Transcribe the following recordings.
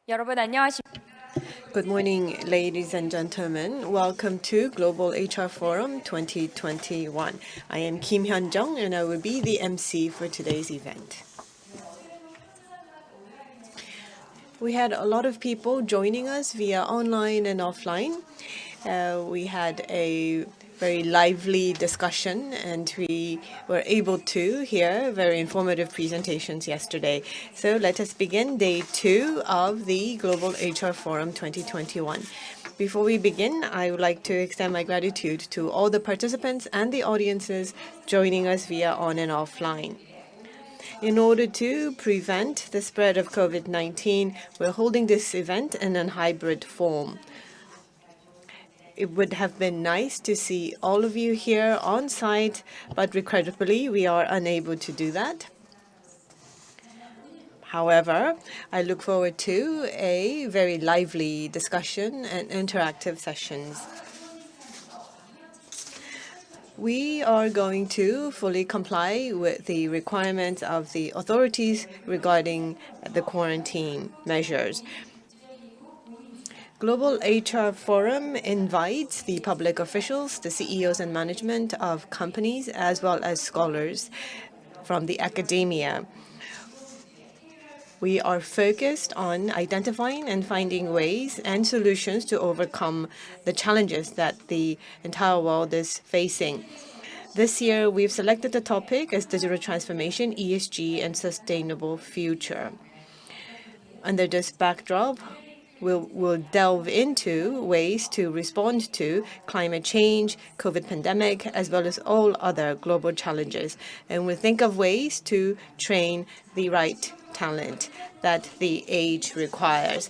여러분 안녕하십니까? Good morning, ladies and gentlemen. Welcome to Global HR Forum 2021. I am Kim Hyun-jung, and I will be the MC for today's event. We had a lot of people joining us via online and offline. We had a very lively discussion, and we were able to hear very informative presentations yesterday. So let us begin day 2 of the Global HR Forum 2021. Before we begin, I would like to extend my gratitude to all the participants and the audiences joining us via on and offline. In order to prevent the spread of COVID-19, we're holding this event in a hybrid form. It would have been nice to see all of you here on site, but regrettably, we are unable to do that. However, I look forward to a very lively discussion and interactive sessions. We are going to fully comply with the requirements of the authorities regarding the quarantine measures. Global HR Forum invites the public officials, the CEOs and management of companies, as well as scholars from the academia. We are focused on identifying and finding ways and solutions to overcome the challenges that the entire world is facing. This year, we've selected the topic as digital transformation, ESG, and sustainable future. Under this backdrop, we'll delve into ways to respond to climate change, COVID pandemic, as well as all other global challenges. And we'll think of ways to train the right talent that the age requires.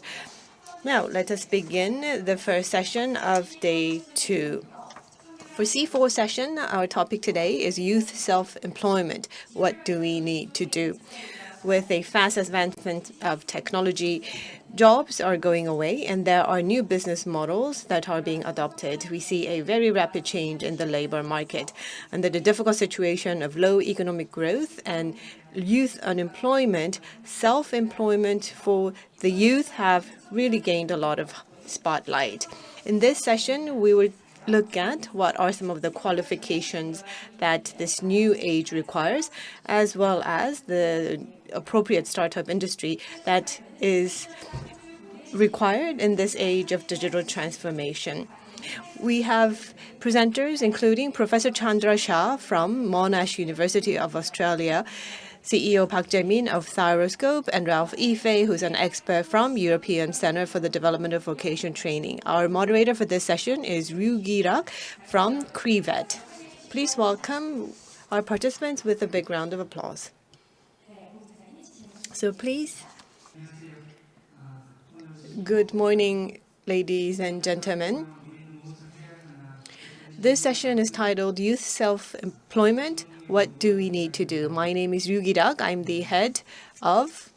Now, let us begin the first session of day 2. For C-4 session, our topic today is youth self-employment. What do we need to do? With a fast advancement of technology, jobs are going away, and there are new business models that are being adopted. We see a very rapid change in the labor market. Under the difficult situation of low economic growth and youth unemployment, self-employment for the youth have really gained a lot of spotlight. In this session, we will look at what are some of the qualifications that this new age requires, as well as the appropriate startup industry that is required in this age of digital transformation. We have presenters including Professor Chandra Shah from Monash University of Australia, CEO Park Jae-min of Thyroscope, and Ralph Ife, who's an expert from European Center for the Development of Vocational Training. Our moderator for this session is Kirak from KRIVET. Please welcome our participants with a big round of applause. So please. Good morning, ladies and gentlemen. This session is titled Youth Self-Employment. What do we need to do? My name is Kirak. I'm the head of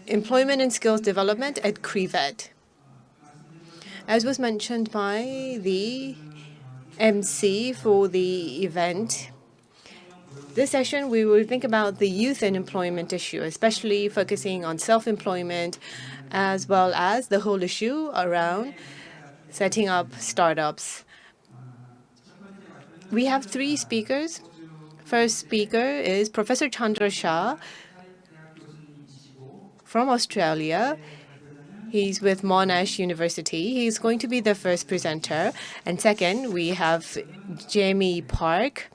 Employment and Skills Development at KRIVET. As was mentioned by the MC for the event, this session we will think about the youth and employment issue, especially focusing on self-employment, as well as the whole issue around setting up startups. We have 3 speakers. First speaker is Professor Chandra Shah from Australia. He's with Monash University. He's going to be the first presenter. And second, we have Jamie Park,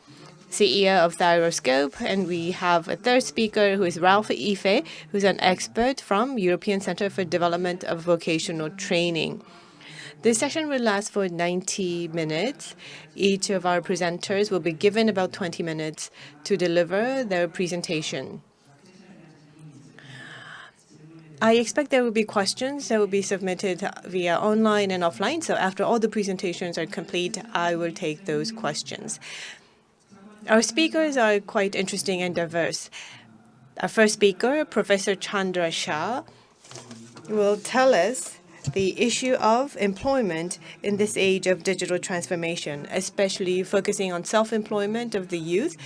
CEO of Thyroscope, and we have a third speaker who is Ralph Ife, who's an expert from European Center for Development of Vocational Training. This session will last for 90 minutes. Each of our presenters will be given about 20 minutes to deliver their presentation. I expect there will be questions that will be submitted via online and offline, so after all the presentations are complete, I will take those questions. Our speakers are quite interesting and diverse. Our first speaker, Professor Chandra Shah, will tell us the issue of employment in this age of digital transformation, especially focusing on self-employment of the youth,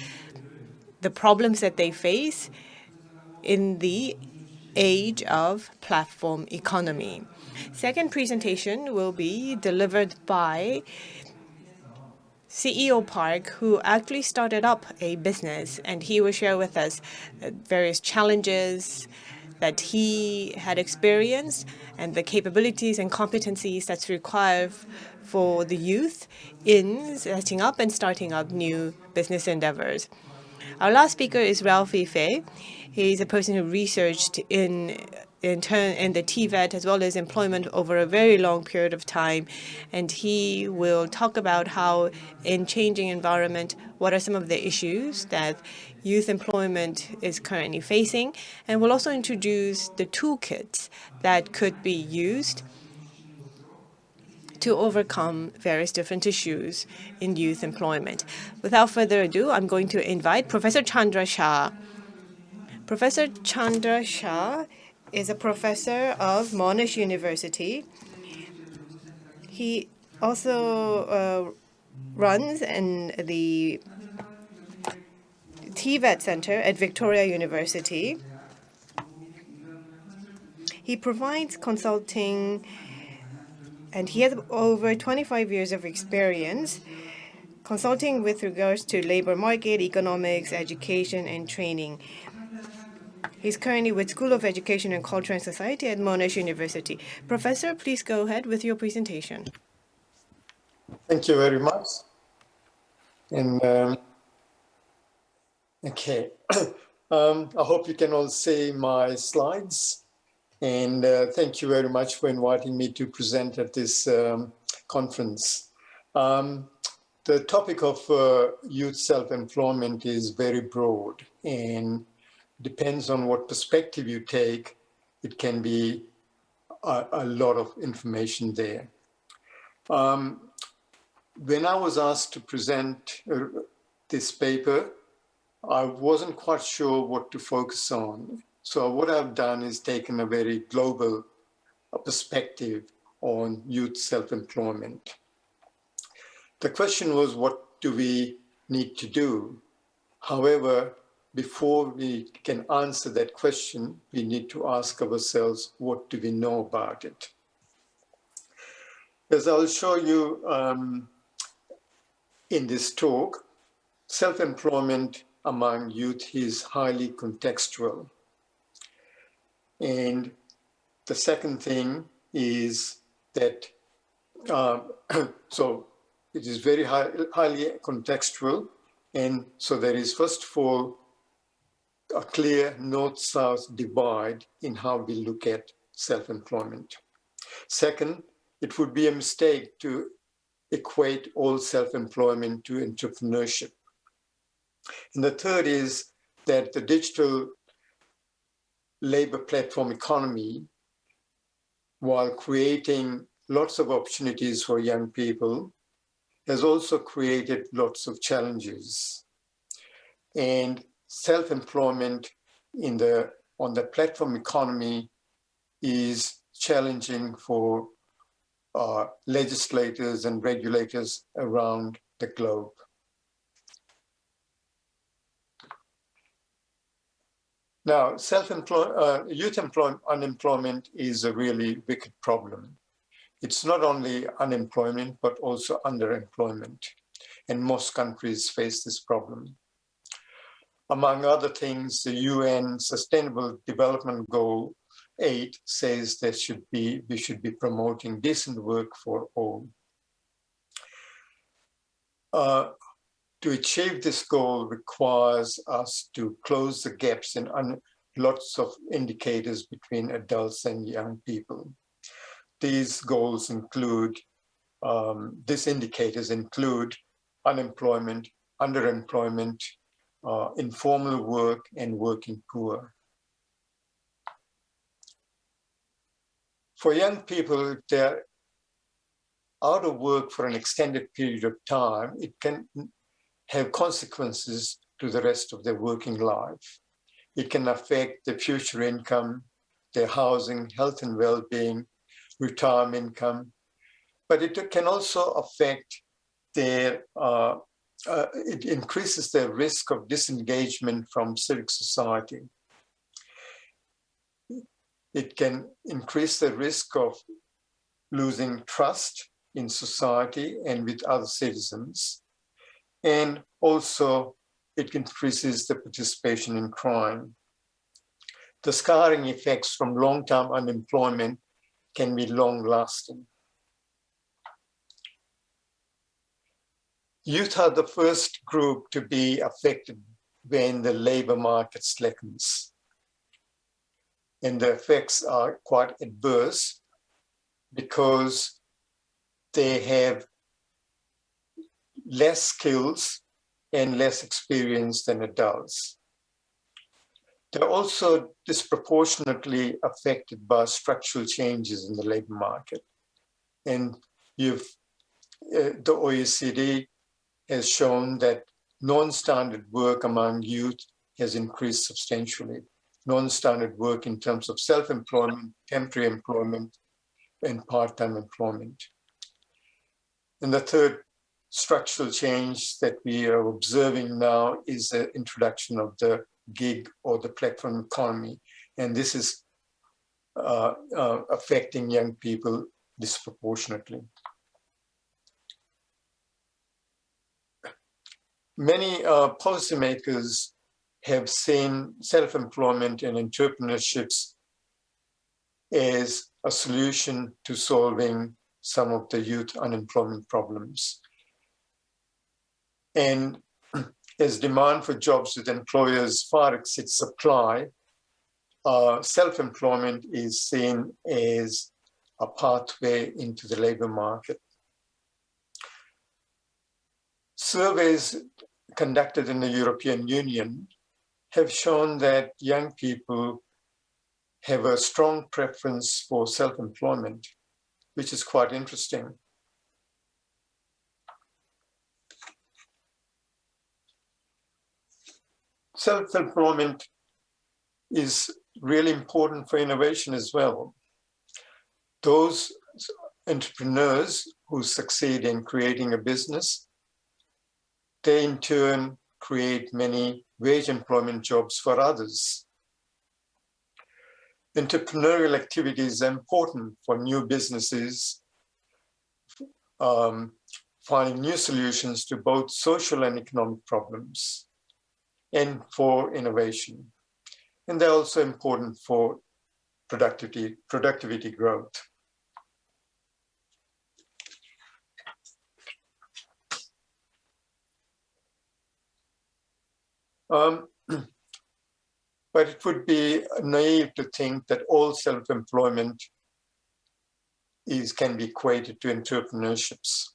the problems that they face in the age of platform economy. Second presentation will be delivered by CEO Park, who actually started up a business, and he will share with us various challenges that he had experienced and the capabilities and competencies that's required for the youth in setting up and starting up new business endeavors. Our last speaker is Ralphie Fei. He's a person who researched in the KRIVET as well as employment over a very long period of time, and he will talk about how in changing environment, what are some of the issues that youth employment is currently facing, and will also introduce the toolkits that could be used to overcome various different issues in youth employment. Without further ado, I'm going to invite Professor Chandra Shah. Professor Chandra Shah is a professor of Monash University. He also runs the KRIVET Center at Victoria University. He provides consulting, and he has over 25 years of experience consulting with regards to labor market, economics, education, and training. He's currently with School of Education and Culture and Society at Monash University. Professor, please go ahead with your presentation. Thank you very much. And okay, I hope you can all see my slides. And thank you very much for inviting me to present at this conference. The topic of youth self-employment is very broad and depends on what perspective you take. It can be a lot of information there. When I was asked to present this paper, I wasn't quite sure what to focus on. So what I've done is taken a very global perspective on youth self-employment. The question was, what do we need to do? However, before we can answer that question, we need to ask ourselves, what do we know about it? As I'll show you in this talk, self-employment among youth is highly contextual. And the second thing is that, so it is very highly contextual. And so there is, first of all, a clear north-south divide in how we look at self-employment. Second, it would be a mistake to equate all self-employment to entrepreneurship. And the third is that the digital labor platform economy, while creating lots of opportunities for young people, has also created lots of challenges. And self-employment on the platform economy is challenging for legislators and regulators around the globe. Now, youth unemployment is a really wicked problem. It's not only unemployment, but also underemployment. And most countries face this problem. Among other things, the UN Sustainable Development Goal 8 says that we should be promoting decent work for all. To achieve this goal requires us to close the gaps in lots of indicators between adults and young people. These goals include, these indicators include unemployment, underemployment, informal work, and working poor. For young people, if they're out of work for an extended period of time, it can have consequences to the rest of their working life. It can affect their future income, their housing, health and well-being, retirement income, but it can also affect their, it increases their risk of disengagement from civic society. It can increase the risk of losing trust in society and with other citizens. And also, it increases the participation in crime. The scarring effects from long-term unemployment can be long-lasting. Youth are the first group to be affected when the labor market slackens. And the effects are quite adverse because they have less skills and less experience than adults. They're also disproportionately affected by structural changes in the labor market. And the OECD has shown that non-standard work among youth has increased substantially. Non-standard work in terms of self-employment, temporary employment, and part-time employment. And the third structural change that we are observing now is the introduction of the gig or the platform economy. And this is affecting young people disproportionately. Many policymakers have seen self-employment and entrepreneurships as a solution to solving some of the youth unemployment problems. And as demand for jobs with employers far exceeds supply, self-employment is seen as a pathway into the labor market. Surveys conducted in the European Union have shown that young people have a strong preference for self-employment, which is quite interesting. Self-employment is really important for innovation as well. Those entrepreneurs who succeed in creating a business, they in turn create many wage employment jobs for others. Entrepreneurial activities are important for new businesses, finding new solutions to both social and economic problems, and for innovation. And they're also important for productivity growth. But it would be naive to think that all self-employment can be equated to entrepreneurships.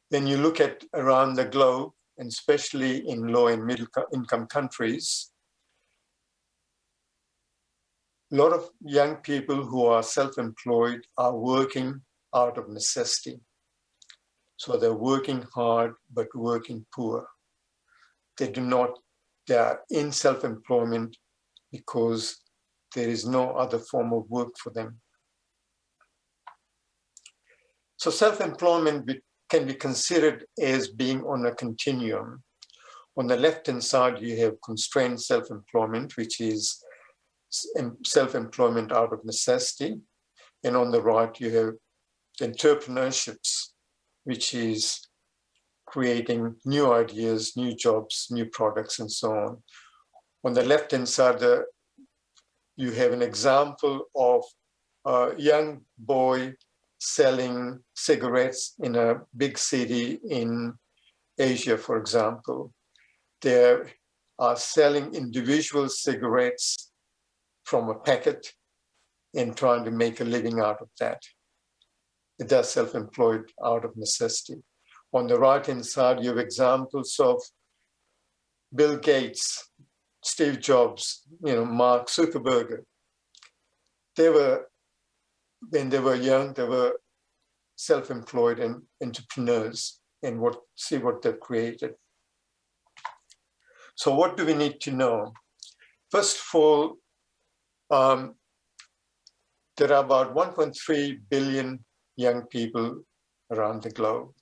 When you look at around the globe, and especially in low and middle income countries, a lot of young people who are self-employed are working out of necessity. So they're working hard, but working poor. They are in self-employment because there is no other form of work for them. So self-employment can be considered as being on a continuum. On the left-hand side, you have constrained self-employment, which is self-employment out of necessity. And on the right, you have entrepreneurships, which is creating new ideas, new jobs, new products, and so on. On the left-hand side, you have an example of a young boy selling cigarettes in a big city in Asia, for example. They are selling individual cigarettes from a packet and trying to make a living out of that. They're self-employed out of necessity. On the right-hand side, you have examples of Bill Gates, Steve Jobs, Mark Zuckerberg. When they were young, they were self-employed and entrepreneurs, and see what they've created. So what do we need to know? First of all, there are about 1.3 billion young people around the globe.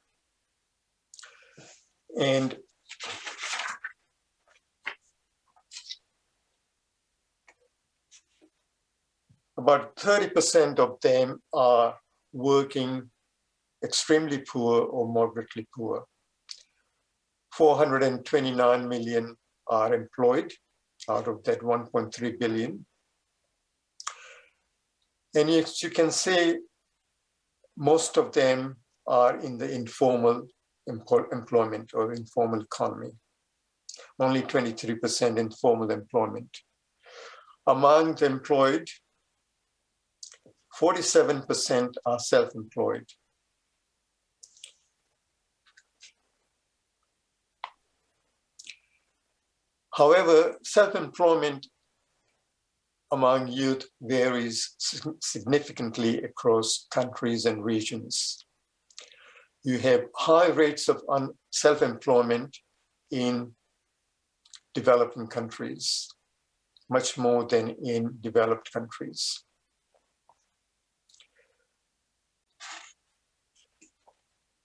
And about 30% of them are working extremely poor or moderately poor. 429 million are employed out of that 1.3 billion. And you can say most of them are in the informal employment or informal economy. Only 23% in formal employment. Among the employed, 47% are self-employed. However, self-employment among youth varies significantly across countries and regions. You have high rates of self-employment in developing countries, much more than in developed countries.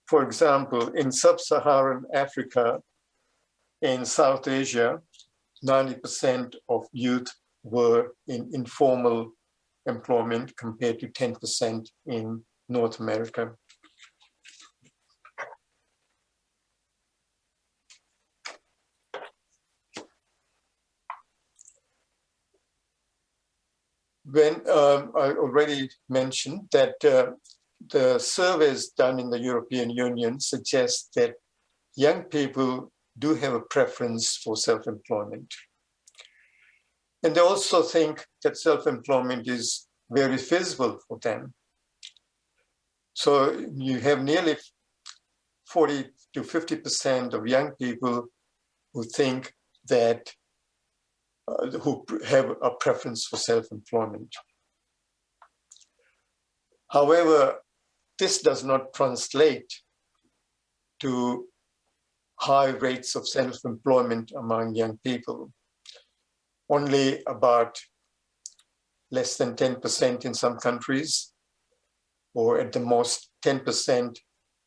For example, in sub-Saharan Africa and South Asia, 90% of youth were in informal employment compared to 10% in North America. When I already mentioned that the surveys done in the European Union suggest that young people do have a preference for self-employment. And they also think that self-employment is very feasible for them. So you have nearly 40 to 50% of young people who think that, who have a preference for self-employment. However, this does not translate to high rates of self-employment among young people. Only about less than 10% in some countries, or at the most 10%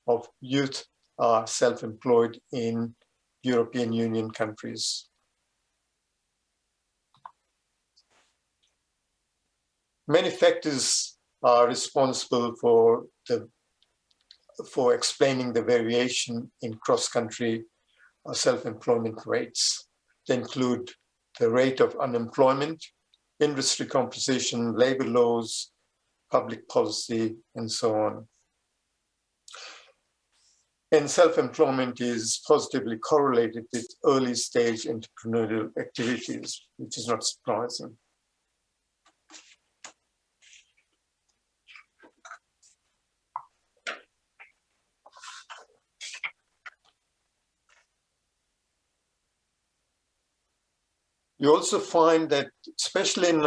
of youth are self-employed in European Union countries. Many factors are responsible for explaining the variation in cross-country self-employment rates. They include the rate of unemployment, industry composition, labor laws, public policy, and so on. And self-employment is positively correlated with early stage entrepreneurial activities, which is not surprising. You also find that, especially in,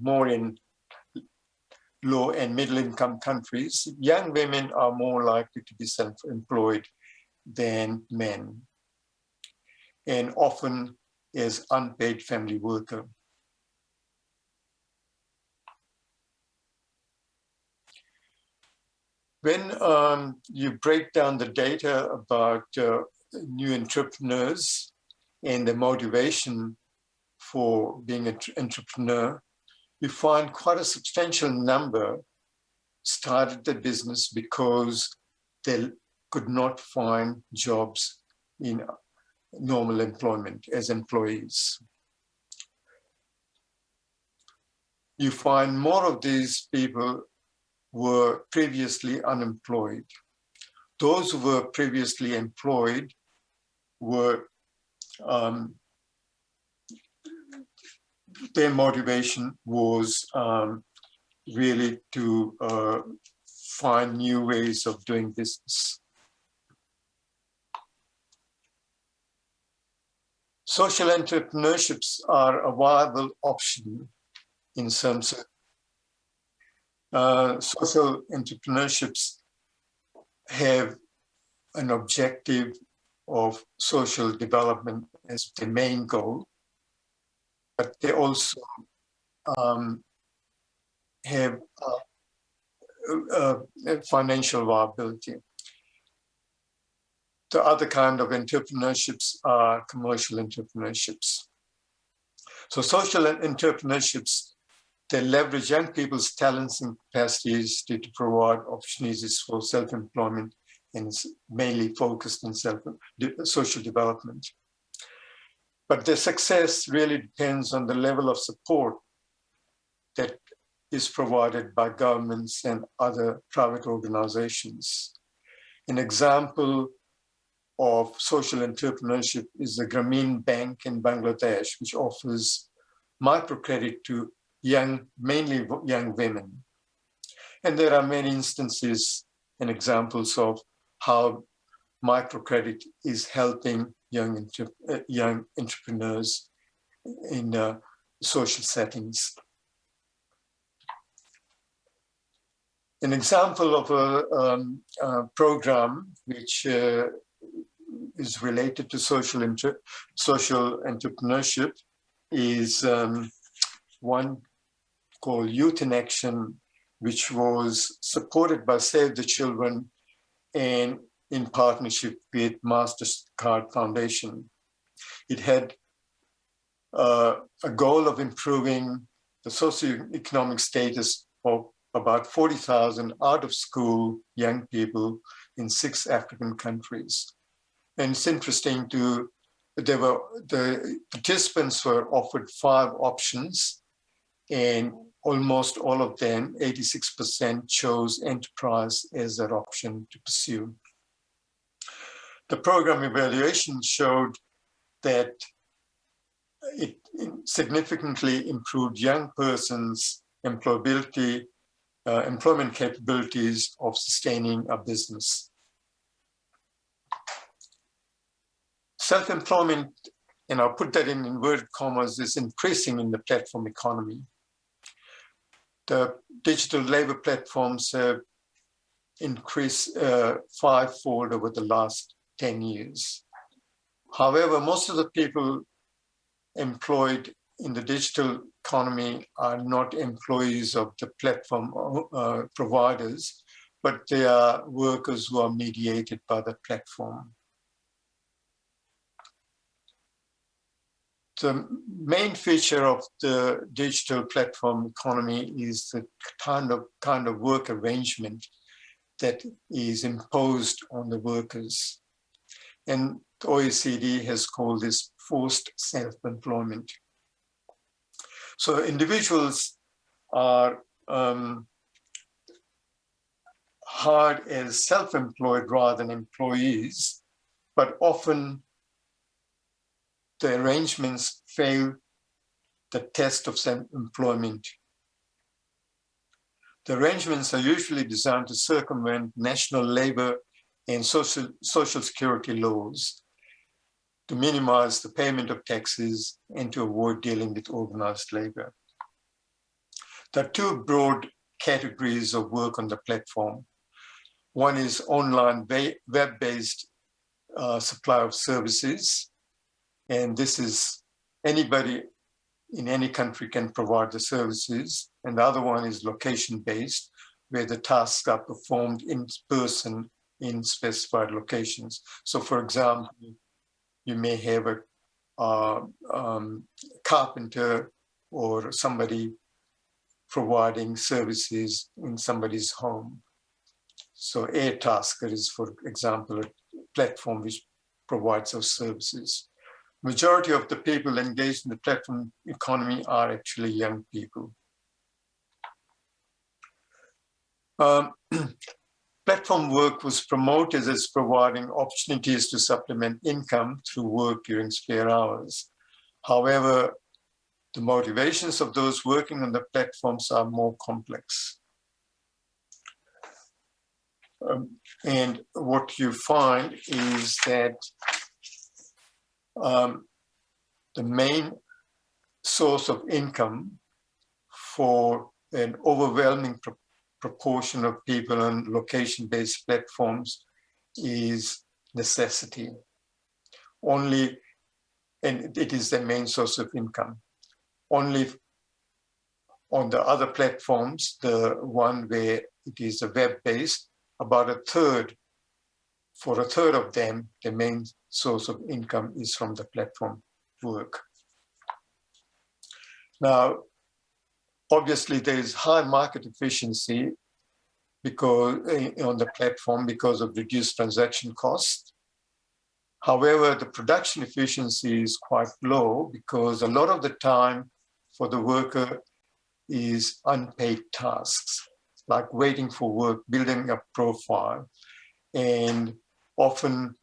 more in low and middle income countries, young women are more likely to be self-employed than men, and often as unpaid family worker. When you break down the data about new entrepreneurs and the motivation for being an entrepreneur, you find quite a substantial number started the business because they could not find jobs in normal employment as employees. You find more of these people were previously unemployed. Those who were previously employed were their motivation was really to find new ways of doing business. Social entrepreneurships are a viable option in some sense. Social entrepreneurships have an objective of social development as the main goal, but they also have financial viability. The other kind of entrepreneurships are commercial entrepreneurships. So social entrepreneurships They leverage young people's talents and capacities to provide opportunities for self-employment, and it's mainly focused on social development. But their success really depends on the level of support that is provided by governments and other private organizations. An example of social entrepreneurship is the Grameen Bank in Bangladesh, which offers microcredit to mainly young women. And there are many instances and examples of how microcredit is helping young entrepreneurs in social settings. An example of a program which is related to social entrepreneurship is one called Youth in Action, which was supported by Save the Children and in partnership with MasterCard Foundation. It had a goal of improving the socioeconomic status of about 40,000 out-of-school young people in 6 African countries. And it's interesting the participants were offered 5 options, and almost all of them, 86%, chose enterprise as their option to pursue. The program evaluation showed that it significantly improved young persons' employment capabilities of sustaining a business. Self-employment, and I'll put that in inverted commas, is increasing in the platform economy. The digital labor platforms have increased 5-fold over the last 10 years. However, most of the people employed in the digital economy are not employees of the platform providers, but they are workers who are mediated by the platform. The main feature of the digital platform economy is the kind of work arrangement that is imposed on the workers. And the OECD has called this forced self-employment. So individuals are hired as self-employed rather than employees, but often the arrangements fail the test of self-employment. The arrangements are usually designed to circumvent national labor and social security laws, to minimize the payment of taxes and to avoid dealing with organized labor. There are 2 broad categories of work on the platform. One is online web-based supply of services, and this is anybody in any country can provide the services. And the other one is location-based, where the tasks are performed in person in specified locations. So for example, you may have a carpenter or somebody providing services in somebody's home. So Airtasker is, for example, a platform which provides those services. Majority of the people engaged in the platform economy are actually young people. Platform work was promoted as providing opportunities to supplement income through work during spare hours. However, the motivations of those working on the platforms are more complex. And what you find is that the main source of income for an overwhelming proportion of people on location-based platforms is necessity. And it is the main source of income. Only on the other platforms, the one where it is a web-based, about for a third of them, the main source of income is from the platform work. Now, Obviously, there is high market efficiency because on the platform because of reduced transaction costs. However, the production efficiency is quite low because a lot of the time for the worker is unpaid tasks, like waiting for work, building a profile, and often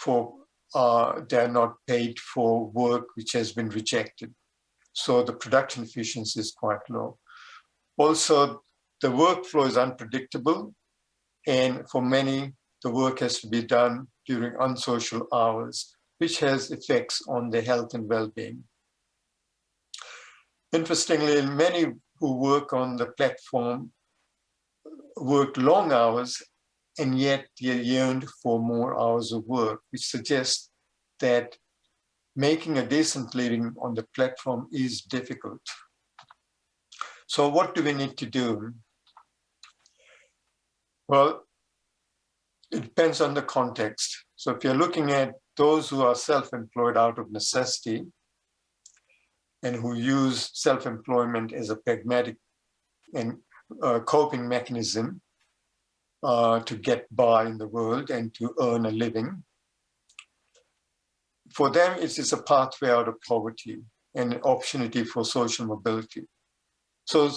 they're not paid for work which has been rejected. So the production efficiency is quite low. Also, the workflow is unpredictable, and for many, the work has to be done during unsocial hours, which has effects on their health and well-being. Interestingly, many who work on the platform work long hours, and yet they yearned for more hours of work, which suggests that making a decent living on the platform is difficult. So what do we need to do? Well, it depends on the context. So if you're looking at those who are self-employed out of necessity and who use self-employment as a pragmatic and coping mechanism to get by in the world and to earn a living, for them, it is a pathway out of poverty and an opportunity for social mobility. So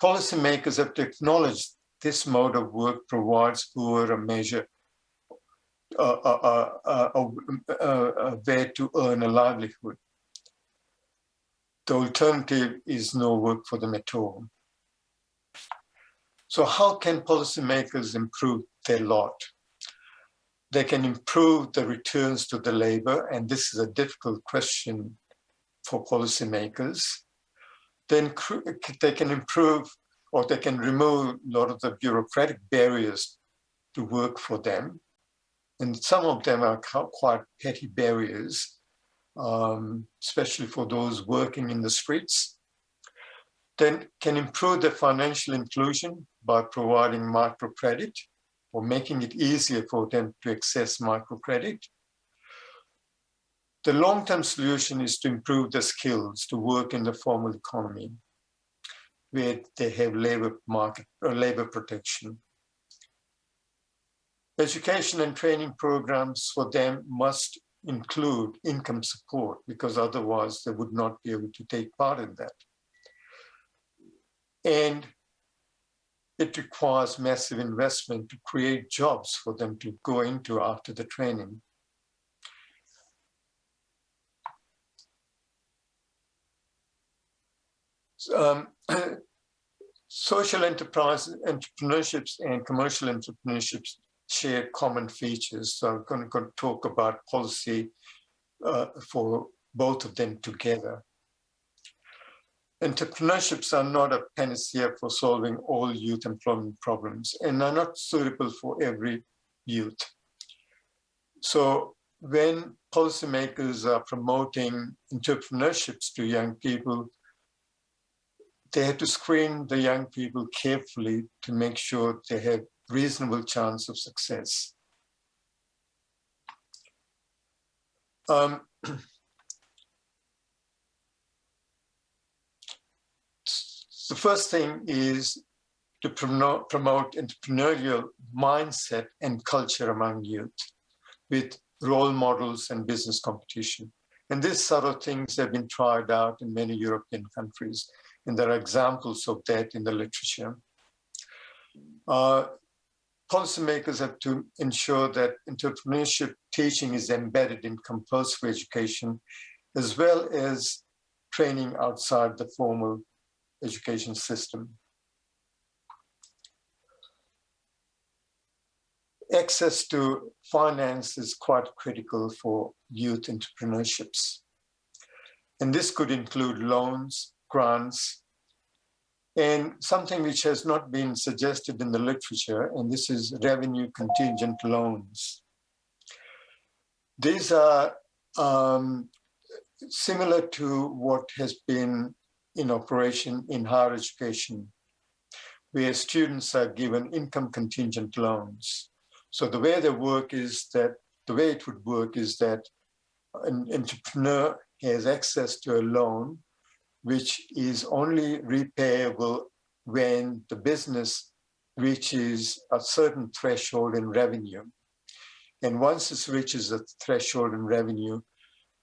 policymakers have to acknowledge this mode of work provides for a measure, a way to earn a livelihood. The alternative is no work for them at all. So how can policymakers improve their lot? They can improve the returns to the labor, and this is a difficult question for policymakers. Then they can improve or they can remove a lot of the bureaucratic barriers to work for them. And some of them are quite petty barriers, especially for those working in the streets. Then can improve their financial inclusion by providing microcredit or making it easier for them to access microcredit. The long-term solution is to improve the skills to work in the formal economy, where they have labor market or labor protection. Education and training programs for them must include income support, because otherwise they would not be able to take part in that. And it requires massive investment to create jobs for them to go into after the training. Social enterprise entrepreneurships and commercial entrepreneurships share common features. So I'm going to talk about policy for both of them together. Entrepreneurships are not a panacea for solving all youth employment problems and are not suitable for every youth. So when policymakers are promoting entrepreneurships to young people, they have to screen the young people carefully to make sure they have reasonable chance of success. The first thing is to promote entrepreneurial mindset and culture among youth with role models and business competition. And these sort of things have been tried out in many European countries, and there are examples of that in the literature. Policymakers have to ensure that entrepreneurship teaching is embedded in compulsory education, as well as training outside the formal education system. Access to finance is quite critical for youth entrepreneurships. And this could include loans, grants, and something which has not been suggested in the literature, and this is revenue contingent loans. These are similar to what has been in operation in higher education, where students are given income contingent loans. So the way they work is that, the way it would work is that an entrepreneur has access to a loan which is only repayable when the business reaches a certain threshold in revenue. And once it reaches a threshold in revenue,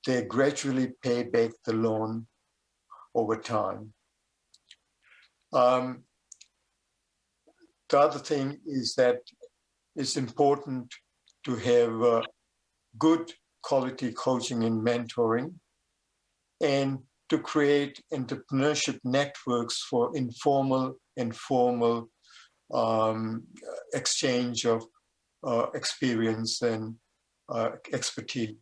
they gradually pay back the loan over time. The other thing is that it's important to have good quality coaching and mentoring, and to create entrepreneurship networks for informal and formal exchange of experience and expertise.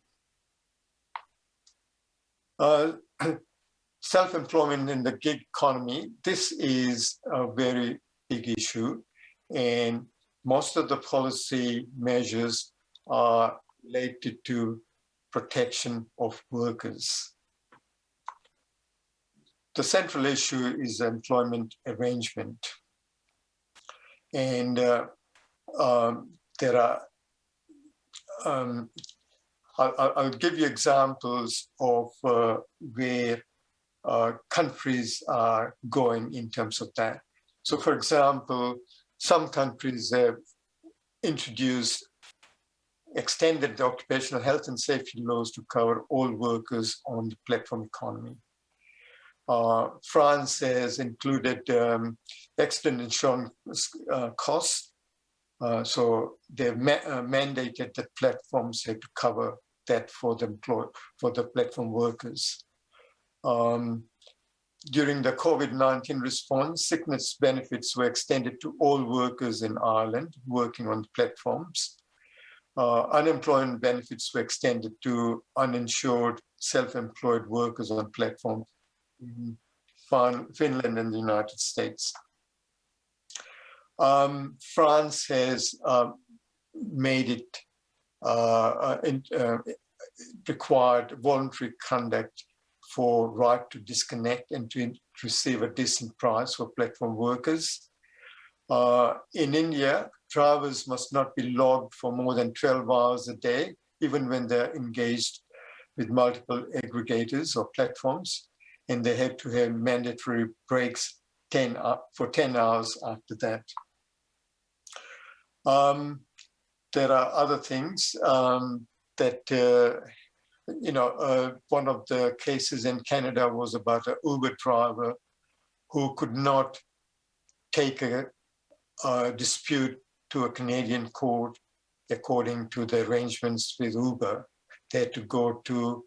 Self-employment in the gig economy, this is a very big issue, and most of the policy measures are related to protection of workers. The central issue is employment arrangement. And there are, I'll give you examples of where countries are going in terms of that. So for example, some countries have introduced extended occupational health and safety laws to cover all workers on the platform economy. France has included accident insurance costs. So they've mandated that platforms have to cover that for the platform workers. During the COVID-19 response, sickness benefits were extended to all workers in Ireland working on the platforms. Unemployment benefits were extended to uninsured self-employed workers on platforms in Finland and the United States. France has made it required voluntary conduct for right to disconnect and to receive a decent price for platform workers. In India, drivers must not be logged for more than 12 hours a day, even when they're engaged with multiple aggregators or platforms, and they have to have mandatory breaks for 10 hours after that. There are other things that, one of the cases in Canada was about an Uber driver who could not take a dispute to a Canadian court according to the arrangements with Uber. They had to go to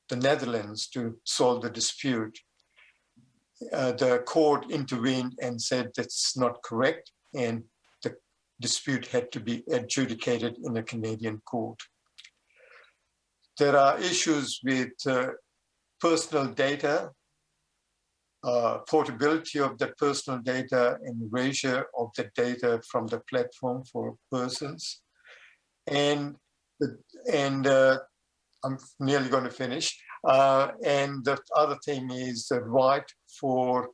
the Netherlands to solve the dispute. The court intervened and said that's not correct, and the dispute had to be adjudicated in a Canadian court. There are issues with personal data, portability of the personal data, and erasure of the data from the platform for persons. And I'm nearly going to finish. And the other thing is the right for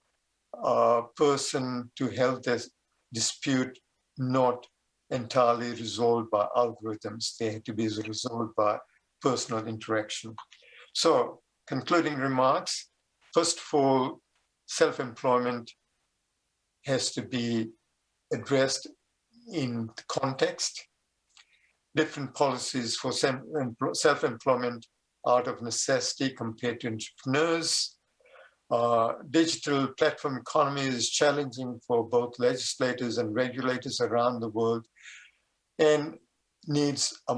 a person to have this dispute not entirely resolved by algorithms. They have to be resolved by personal interaction. So, concluding remarks. First of all, self-employment has to be addressed in the context. Different policies for self-employment out of necessity compared to entrepreneurs. Digital platform economy is challenging for both legislators and regulators around the world and needs a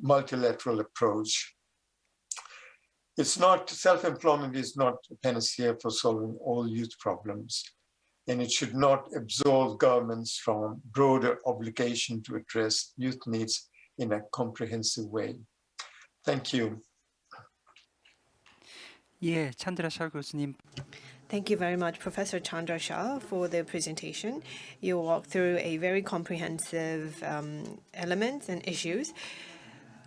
multilateral approach. Self-employment is not a panacea for solving all youth problems, and it should not absolve governments from broader obligation to address youth needs in a comprehensive way. Thank you. 예, 찬드라 샤 교수님. Thank you very much, Professor Chandra Shah, for the presentation. You walked through a very comprehensive elements and issues.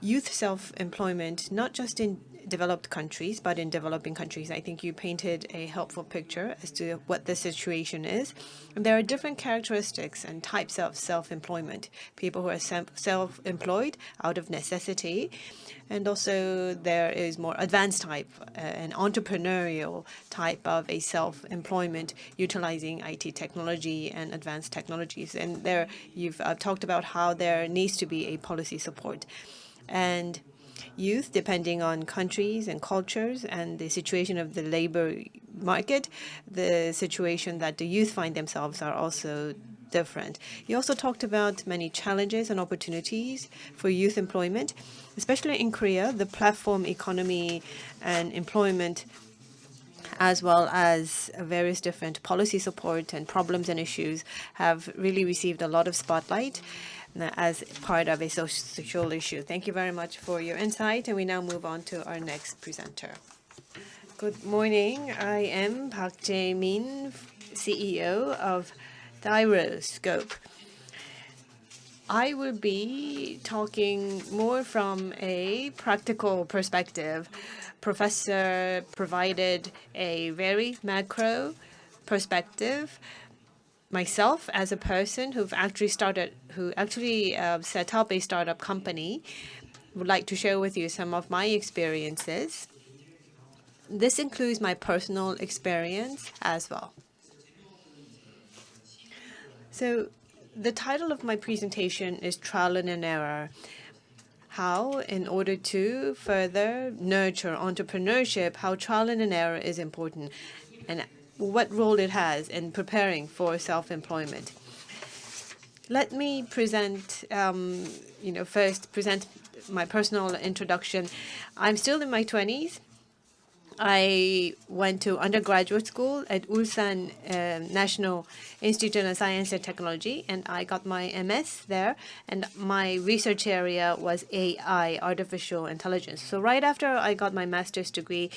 Youth self-employment, not just in developed countries, but in developing countries, I think you painted a helpful picture as to what the situation is. And there are different characteristics and types of self-employment. People who are self-employed out of necessity, and also there is more advanced type, an entrepreneurial type of a self-employment utilizing IT technology and advanced technologies. And there you've talked about how there needs to be a policy support. And youth, depending on countries and cultures and the situation of the labor market, the situation that the youth find themselves are also different. You also talked about many challenges and opportunities for youth employment, especially in Korea. The platform economy and employment, as well as various different policy support and problems and issues, have really received a lot of spotlight as part of a social issue. Thank you very much for your insight, and we now move on to our next presenter. Good morning. I am Park Jae-min, CEO of Thyroscope. I will be talking more from a practical perspective. Professor provided a very macro perspective. Myself, as a person who actually set up a startup company, would like to share with you some of my experiences. This includes my personal experience as well. So the title of my presentation is Trial and Error. How, in order to further nurture entrepreneurship, how trial and error is important, and what role it has in preparing for self-employment. Let me present, first present my personal introduction. I'm still in my 20s. I went to undergraduate school at Ulsan National Institute of Science and Technology, and I got my MS there. And my research area was AI, artificial intelligence. So right after I got my master's degree,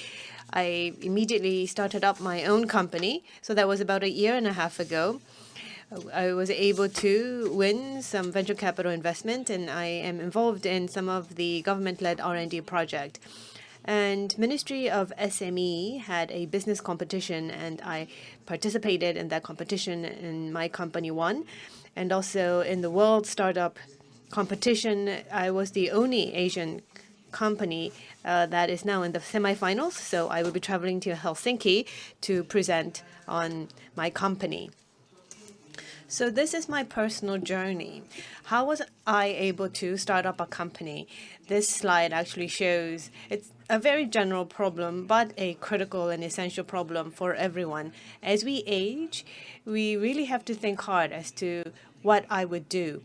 I immediately started up my own company. So that was about a year and a half ago. I was able to win some venture capital investment, and I am involved in some of the government-led R&D project. And Ministry of SME had a business competition, and I participated in that competition, and my company won. And also in the World Startup Competition, I was the only Asian company that is now in the semifinals. So I will be traveling to Helsinki to present on my company. So this is my personal journey. How was I able to start up a company? This slide actually shows it's a very general problem, but a critical and essential problem for everyone. As we age, we really have to think hard as to what I would do.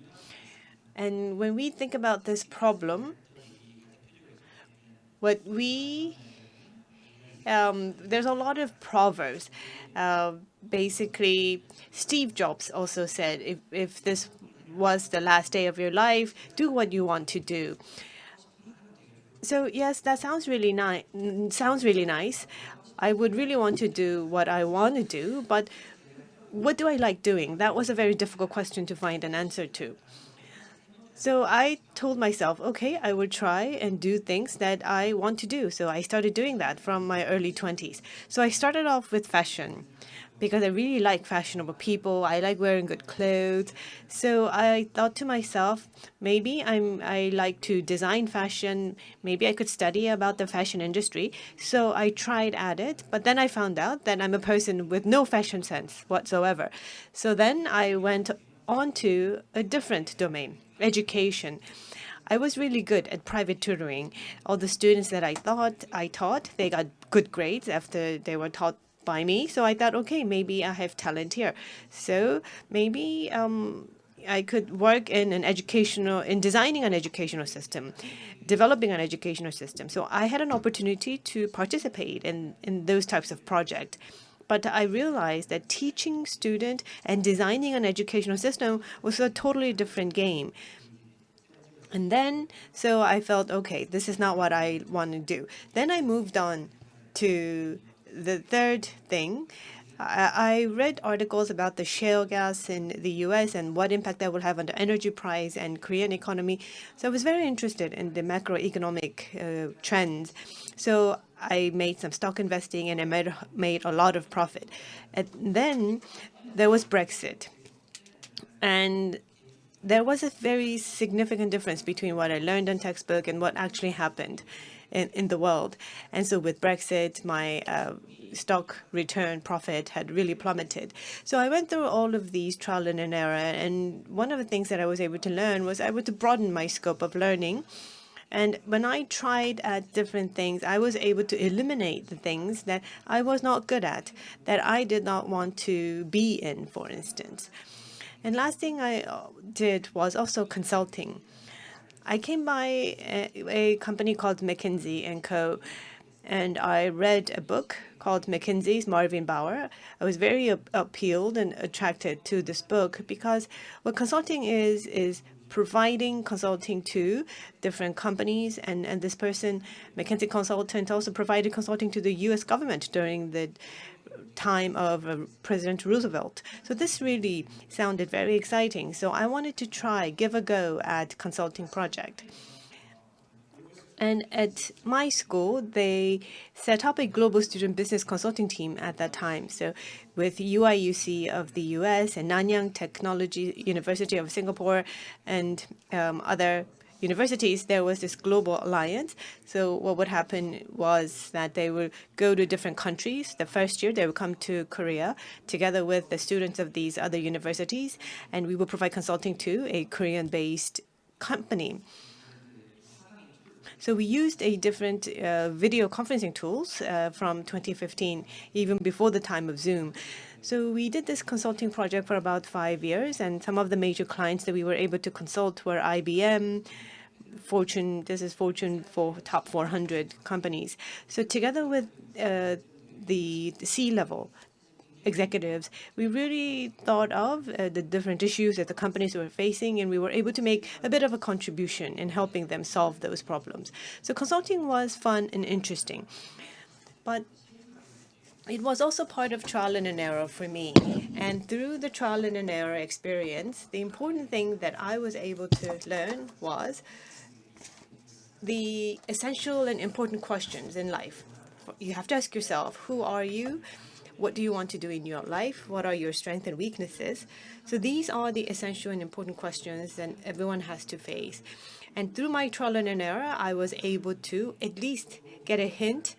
And when we think about this problem, there's a lot of proverbs. Basically, Steve Jobs also said, if this was the last day of your life, do what you want to do. So yes, that sounds really nice. I would really want to do what I want to do, but what do I like doing? That was a very difficult question to find an answer to. So I told myself, okay, I will try and do things that I want to do. So I started doing that from my early 20s. So I started off with fashion because I really like fashionable people. I like wearing good clothes. So I thought to myself, maybe I like to design fashion. Maybe I could study about the fashion industry. So I tried at it, but then I found out that I'm a person with no fashion sense whatsoever. So then I went on to a different domain, education. I was really good at private tutoring. All the students that I taught, they got good grades after they were taught by me. So I thought, okay, maybe I have talent here. So maybe I could work in designing an educational system, developing an educational system. So I had an opportunity to participate in those types of projects. But I realized that teaching students and designing an educational system was a totally different game. And then, so I felt, okay, this is not what I want to do. Then I moved on to the third thing. I read articles about the shale gas in the US and what impact that will have on the energy price and Korean economy. So I was very interested in the macroeconomic trends. So I made some stock investing and I made a lot of profit. And then there was Brexit. And there was a very significant difference between what I learned in textbook and what actually happened in the world. And so with Brexit, my stock return profit had really plummeted. So I went through all of these trial and error. And one of the things that I was able to learn was able to broaden my scope of learning. And when I tried at different things, I was able to eliminate the things that I was not good at, that I did not want to be in, for instance. And last thing I did was also consulting. I came by a company called McKinsey & Co., and I read a book called McKinsey's Marvin Bower. I was very appealed and attracted to this book because what consulting is providing consulting to different companies, and this person, McKinsey consultant, also provided consulting to the U.S. government during the time of President Roosevelt. So this really sounded very exciting. So I wanted to give a go at consulting project. And at my school, they set up a global student business consulting team at that time. So with UIUC of the US and Nanyang Technology University of Singapore and other universities, there was this global alliance. So what would happen was that they would go to different countries. The first year, they would come to Korea together with the students of these other universities, and we would provide consulting to a Korean-based company. So we used a different video conferencing tools from 2015, even before the time of Zoom. So we did this consulting project for about 5 years, and some of the major clients that we were able to consult were IBM, Fortune, this is Fortune for top 400 companies. So together with the C-level executives, we really thought of the different issues that the companies were facing, and we were able to make a bit of a contribution in helping them solve those problems. So consulting was fun and interesting, but it was also part of trial and error for me. And through the trial and error experience, the important thing that I was able to learn was the essential and important questions in life. You have to ask yourself, who are you? What do you want to do in your life? What are your strengths and weaknesses? So these are the essential and important questions that everyone has to face. And through my trial and error, I was able to at least get a hint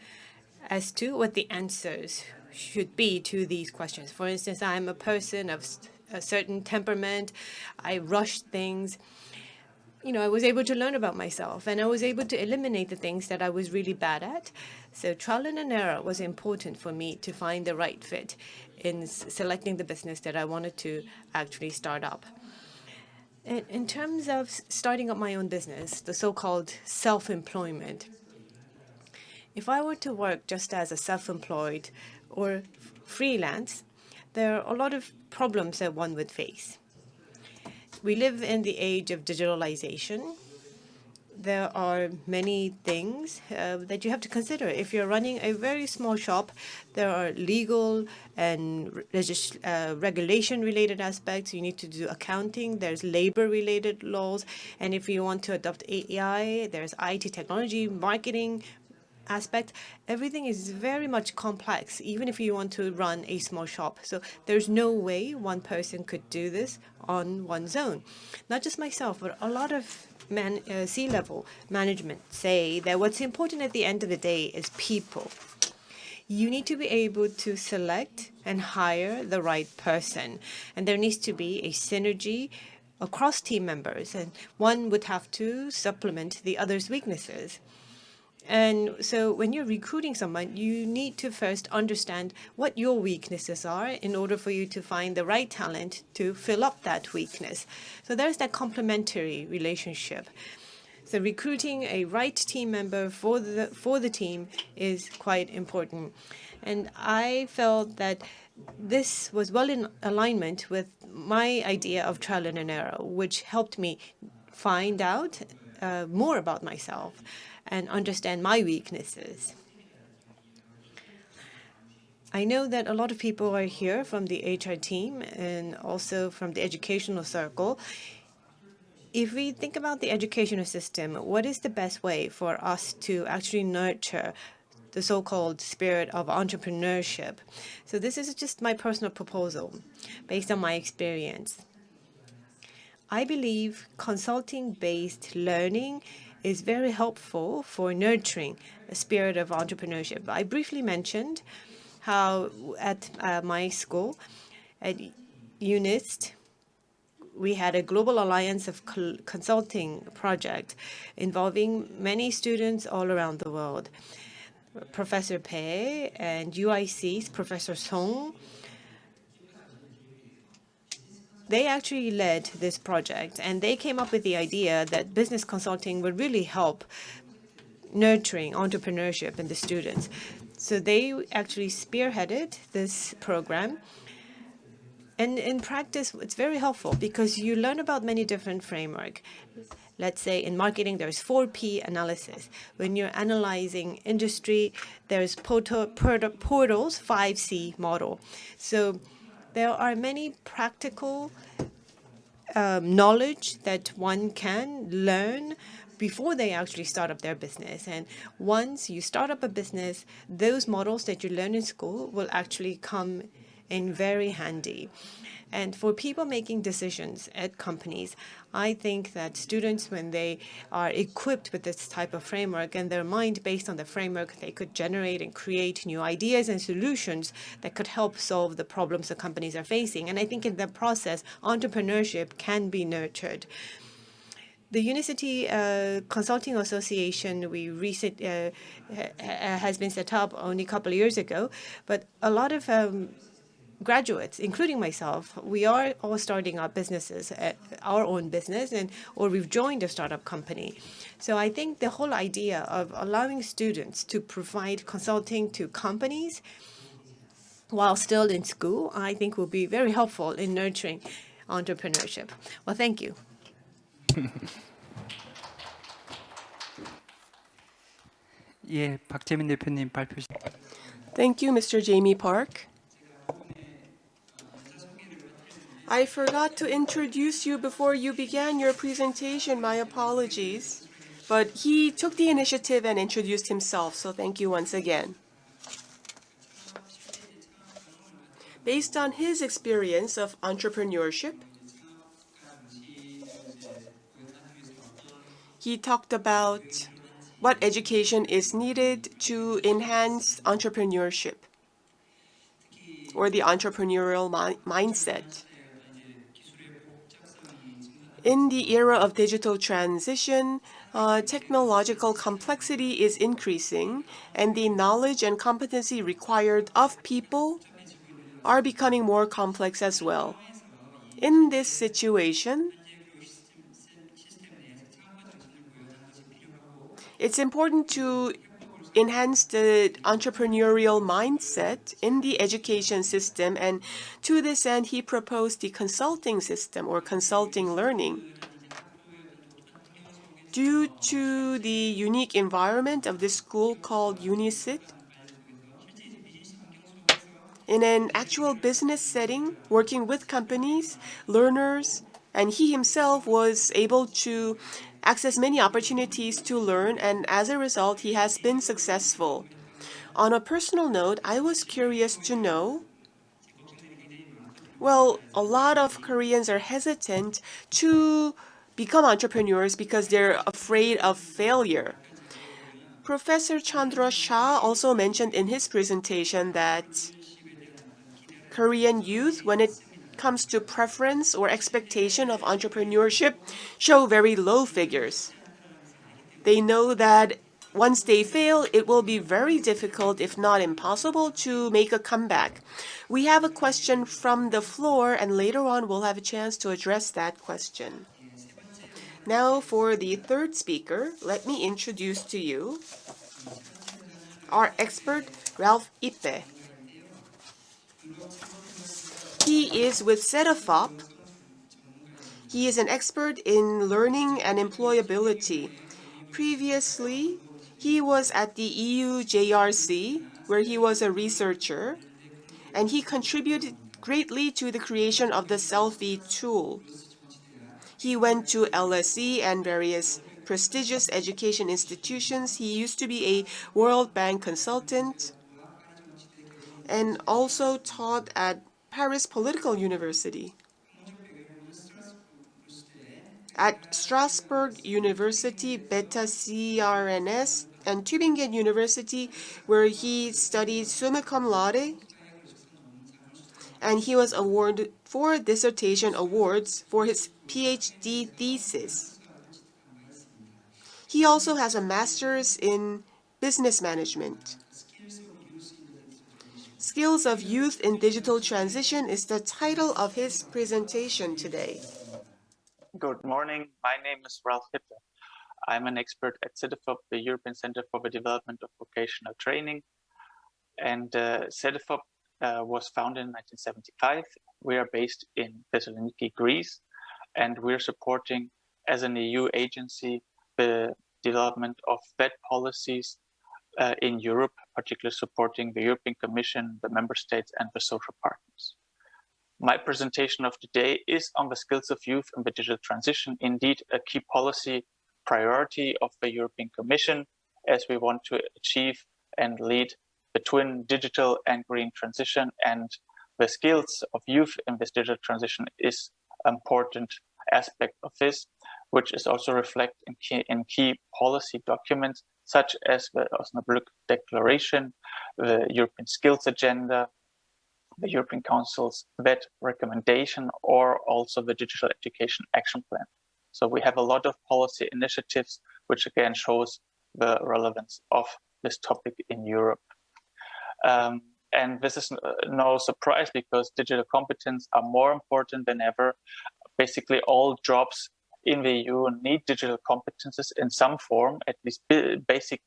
as to what the answers should be to these questions. For instance, I'm a person of a certain temperament. I rush things. I was able to learn about myself, and I was able to eliminate the things that I was really bad at. So trial and error was important for me to find the right fit in selecting the business that I wanted to actually start up. In terms of starting up my own business, the so-called self-employment, if I were to work just as a self-employed or freelance, there are a lot of problems that one would face. We live in the age of digitalization. There are many things that you have to consider. If you're running a very small shop, there are legal and regulation-related aspects. You need to do accounting. There's labor-related laws. And if you want to adopt AI, there's IT technology, marketing aspect. Everything is very much complex, even if you want to run a small shop. So there's no way one person could do this on one's own. Not just myself, but a lot of C-level management say that what's important at the end of the day is people. You need to be able to select and hire the right person. And there needs to be a synergy across team members, and one would have to supplement the other's weaknesses. And so when you're recruiting someone, you need to first understand what your weaknesses are in order for you to find the right talent to fill up that weakness. So there's that complementary relationship. So recruiting a right team member for the team is quite important. And I felt that this was well in alignment with my idea of trial and error, which helped me find out more about myself and understand my weaknesses. I know that a lot of people are here from the HR team and also from the educational circle. if we think about the educational system, what is the best way for us to actually nurture the so-called spirit of entrepreneurship? So this is just my personal proposal based on my experience. I believe consulting-based learning is very helpful for nurturing a spirit of entrepreneurship. I briefly mentioned how at my school, at UNIST, we had a global alliance of consulting project involving many students all around the world. Professor Pei and UIC's Professor Song, they actually led this project, and they came up with the idea that business consulting would really help nurturing entrepreneurship in the students. So they actually spearheaded this program. And in practice, it's very helpful because you learn about many different frameworks. Let's say in marketing, there's 4P analysis. When you're analyzing industry, there's portals 5C model. So there are many practical knowledge that one can learn before they actually start up their business. And once you start up a business, those models that you learn in school will actually come in very handy. And for people making decisions at companies, I think that students, when they are equipped with this type of framework and their mind based on the framework, they could generate and create new ideas and solutions that could help solve the problems the companies are facing. And I think in the process, entrepreneurship can be nurtured. The University Consulting Association has been set up only a couple of years ago, but a lot of graduates, including myself, we are all starting our businesses, our own business, or we've joined a startup company. So I think the whole idea of allowing students to provide consulting to companies while still in school, I think will be very helpful in nurturing entrepreneurship. Well, thank you. 예, 박재민 대표님 발표. Thank you, Mr. Jamie Park. I forgot to introduce you before you began your presentation. My apologies. But he took the initiative and introduced himself, so thank you once again. Based on his experience of entrepreneurship, he talked about what education is needed to enhance entrepreneurship or the entrepreneurial mindset. In the era of digital transition, technological complexity is increasing, and the knowledge and competency required of people are becoming more complex as well. In this situation, it's important to enhance the entrepreneurial mindset in the education system, and to this end, he proposed the consulting system or consulting learning. Due to the unique environment of this school called UNIST, in an actual business setting, working with companies, learners, and he himself was able to access many opportunities to learn, and as a result, he has been successful. On a personal note, I was curious to know, well, a lot of Koreans are hesitant to become entrepreneurs because they're afraid of failure. Professor Chandra Shah also mentioned in his presentation that Korean youth, when it comes to preference or expectation of entrepreneurship, show very low figures. They know that once they fail, it will be very difficult, if not impossible, to make a comeback. We have a question from the floor, and later on we'll have a chance to address that question. Now for the third speaker, let me introduce to you our expert, Ralph Ippe. He is with Cedefop. He is an expert in learning and employability. Previously, he was at the EU JRC, where he was a researcher, and he contributed greatly to the creation of the selfie tool. He went to LSE and various prestigious education institutions. He used to be a World Bank consultant and also taught at Paris Political University. At Strasbourg University, Beta CRNS, and Tübingen University, where he studied summa cum laude, and he was awarded 4 dissertation awards for his PhD thesis. He also has a master's in business management. Skills of Youth in Digital Transition is the title of his presentation today. Good morning. My name is Ralph Hitler. I'm an expert at CEDEFOP, the European Center for the Development of Vocational Training. And CEDEFOP was founded in 1975. We are based in Thessaloniki, Greece, and we're supporting, as an EU agency, the development of VET policies in Europe, particularly supporting the European Commission, the member states, and the social partners. My presentation of today is on the skills of youth in the digital transition, indeed a key policy priority of the European Commission, as we want to achieve and lead the twin digital and green transition, and the skills of youth in this digital transition is an important aspect of this, which is also reflected in key policy documents such as the Osnabrück Declaration, the European Skills Agenda, the European Council's VET recommendation, or also the Digital Education Action Plan. So we have a lot of policy initiatives, which again shows the relevance of this topic in Europe. And this is no surprise because digital competence are more important than ever. Basically, all jobs in the EU need digital competences in some form, at least basic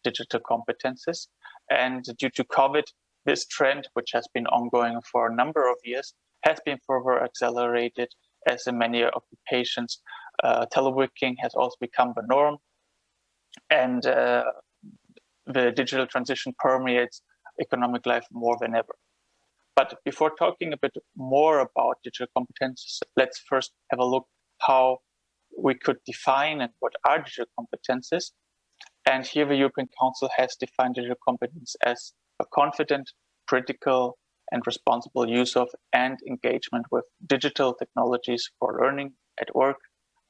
digital competences. And due to COVID, this trend, which has been ongoing for a number of years, has been further accelerated as in many occupations, teleworking has also become the norm. And the digital transition permeates economic life more than ever. But before talking a bit more about digital competences, let's first have a look how we could define and what are digital competences. And here the European Council has defined digital competence as a confident, critical, and responsible use of and engagement with digital technologies for learning at work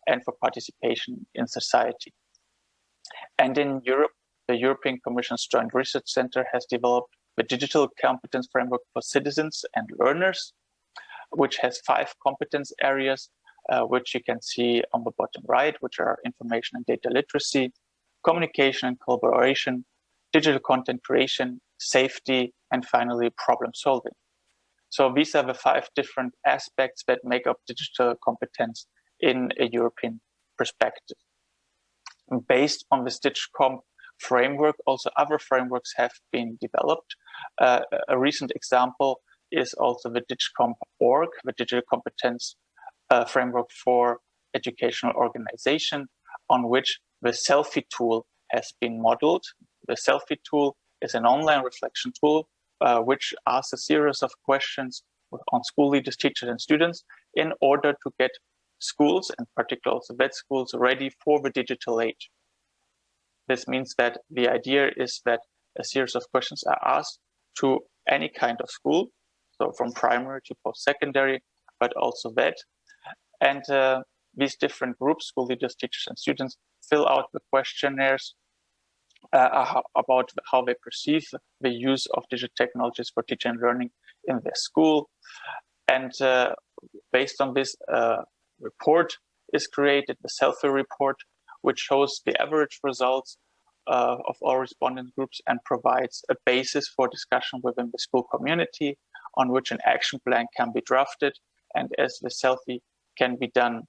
and for participation in society. And in Europe, the European Commission's Joint Research Center has developed the Digital Competence Framework for Citizens and Learners, which has 5 competence areas, which you can see on the bottom right, which are information and data literacy, communication and collaboration, digital content creation, safety, and finally problem solving. So these are the 5 different aspects that make up digital competence in a European perspective. And based on this DigComp framework, also other frameworks have been developed. A recent example is also the DigComp.org, the digital competence framework for educational organization, on which the selfie tool has been modeled. The selfie tool is an online reflection tool which asks a series of questions on school leaders, teachers, and students in order to get schools, and particularly also VET schools, ready for the digital age. This means that the idea is that a series of questions are asked to any kind of school, so from primary to post-secondary, but also VET. And these different groups, school leaders, teachers, and students, fill out the questionnaires about how they perceive the use of digital technologies for teaching and learning in their school. And based on this report is created, the selfie report, which shows the average results of all respondent groups and provides a basis for discussion within the school community on which an action plan can be drafted. And as the selfie can be done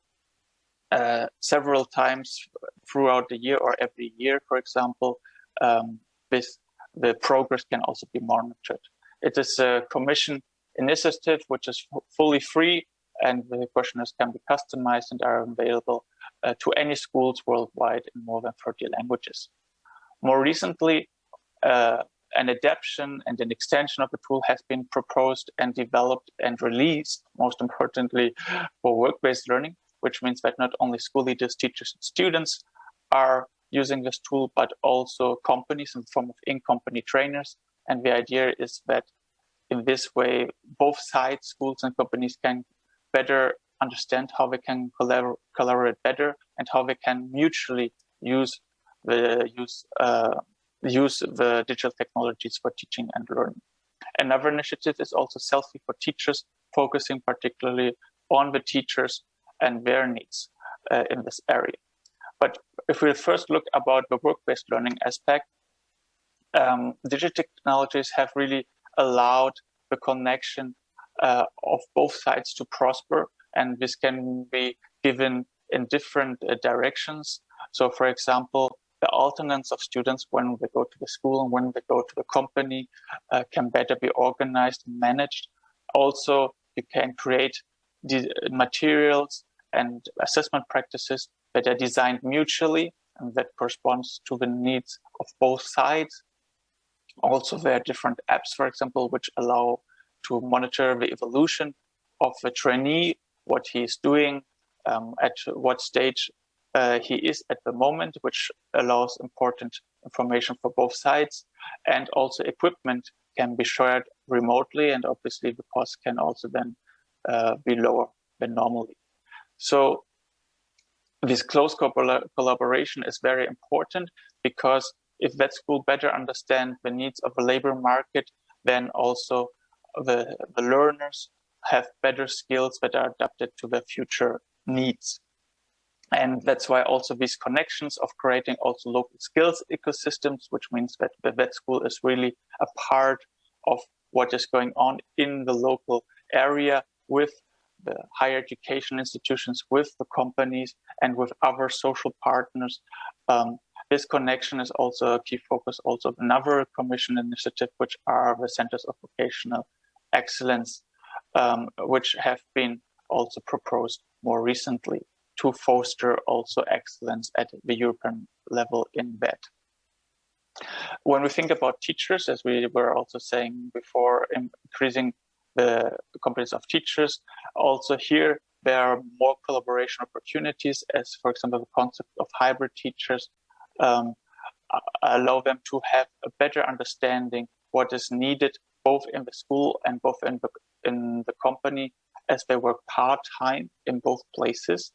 several times throughout the year or every year, for example, the progress can also be monitored. It is a commission initiative which is fully free, and the questionnaires can be customized and are available to any schools worldwide in more than 30 languages. More recently, an adaptation and an extension of the tool has been proposed and developed and released, most importantly, for work-based learning, which means that not only school leaders, teachers, and students are using this tool, but also companies in the form of in-company trainers. And the idea is that in this way, both sides, schools and companies, can better understand how they can collaborate better and how they can mutually use the digital technologies for teaching and learning. Another initiative is also Selfie for Teachers, focusing particularly on the teachers and their needs in this area. But if we first look about the work-based learning aspect, digital technologies have really allowed the connection of both sides to prosper, and this can be given in different directions. So, for example, the alternates of students when they go to the school and when they go to the company can better be organized and managed. Also, you can create the materials and assessment practices that are designed mutually and that corresponds to the needs of both sides. Also, there are different apps, for example, which allow to monitor the evolution of the trainee, what he is doing, at what stage he is at the moment, which allows important information for both sides. And also equipment can be shared remotely, and obviously the cost can also then be lower than normally. So this close collaboration is very important, because if that school better understands the needs of the labor market, then also the learners have better skills that are adapted to their future needs. And that's why also these connections of creating also local skills ecosystems, which means that the vet school is really a part of what is going on in the local area with the higher education institutions, with the companies, and with other social partners. This connection is also a key focus also of another Commission initiative, which are the Centers of Vocational Excellence, which have been also proposed more recently to foster also excellence at the European level in that. When we think about teachers, as we were also saying before, increasing the competence of teachers, also here there are more collaboration opportunities, as for example the concept of hybrid teachers allow them to have a better understanding what is needed both in the school and both in the company, as they work part-time in both places.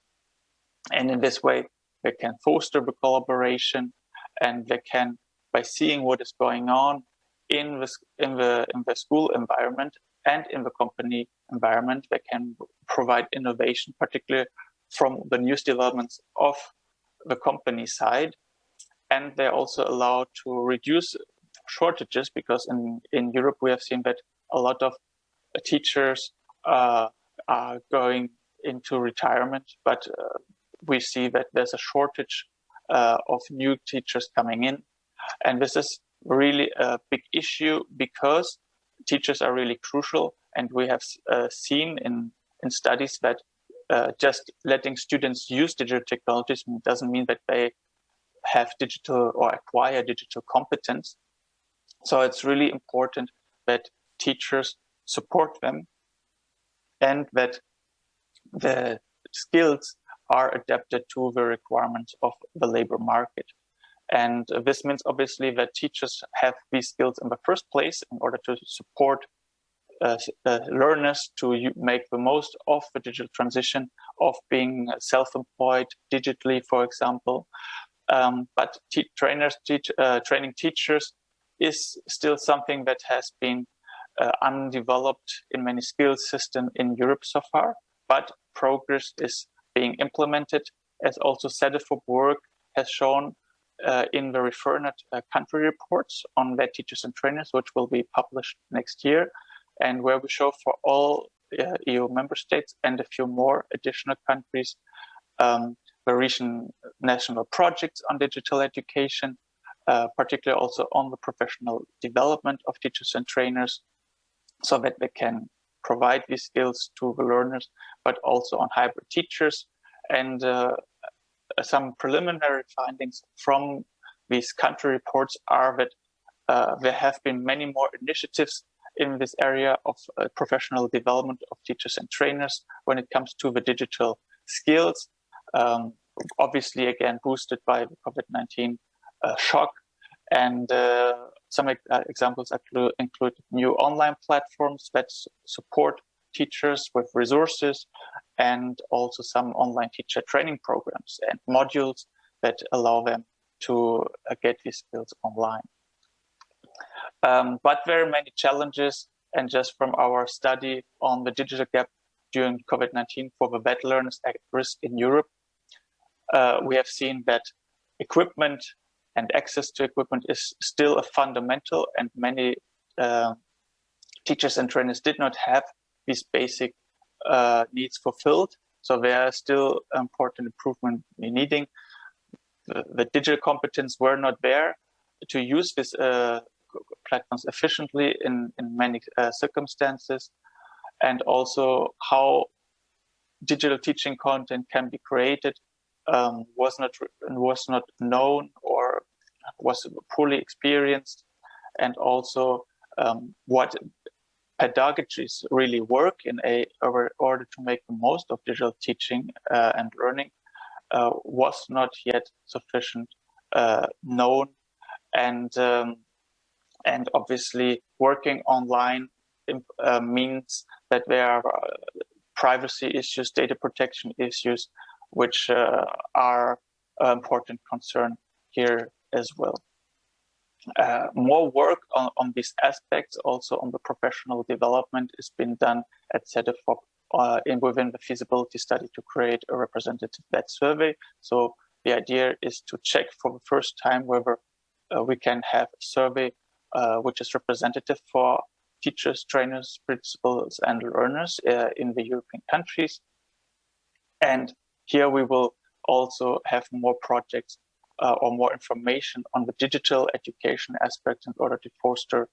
And in this way, they can foster the collaboration, and they can, by seeing what is going on in the school environment and in the company environment, they can provide innovation, particularly from the news developments of the company side. And they're also allowed to reduce shortages, because in Europe we have seen that a lot of teachers are going into retirement, but we see that there's a shortage of new teachers coming in. And this is really a big issue, because teachers are really crucial. And we have seen in studies that just letting students use digital technologies doesn't mean that they have digital or acquire digital competence. So it's really important that teachers support them and that the skills are adapted to the requirements of the labor market. And this means obviously that teachers have these skills in the first place in order to support learners to make the most of the digital transition, of being self-employed digitally, for example. But training teachers is still something that has been undeveloped in many skills systems in Europe so far, but progress is being implemented, as also SustainableFuture work has shown in the referred country reports on their teachers and trainers, which will be published next year, and where we show for all EU member states and a few more additional countries the recent national projects on digital education, particularly also on the professional development of teachers and trainers, so that they can provide these skills to the learners, but also on hybrid teachers. And some preliminary findings from these country reports are that there have been many more initiatives in this area of professional development of teachers and trainers when it comes to the digital skills, obviously again boosted by the COVID-19 shock. And some examples include new online platforms that support teachers with resources, and also some online teacher training programs and modules that allow them to get these skills online. But there are many challenges, and just from our study on the digital gap during COVID-19 for the VET learners at risk in Europe, we have seen that equipment and access to equipment is still a fundamental, and many teachers and trainers did not have these basic needs fulfilled. So there are still important improvement needing. The digital competence were not there to use these platforms efficiently in many circumstances, and also how digital teaching content can be created was not known or was poorly experienced, and also what pedagogies really work in order to make the most of digital teaching and learning was not yet sufficient known, and obviously working online means that there are privacy issues, data protection issues, which are an important concern here as well. More work on these aspects, also on the professional development, has been done at CEDEFOP within the feasibility study to create a representative VET survey. So the idea is to check for the first time whether we can have a survey which is representative for teachers, trainers, principals, and learners in the European countries. And here we will also have more projects or more information on the digital education aspect in order to foster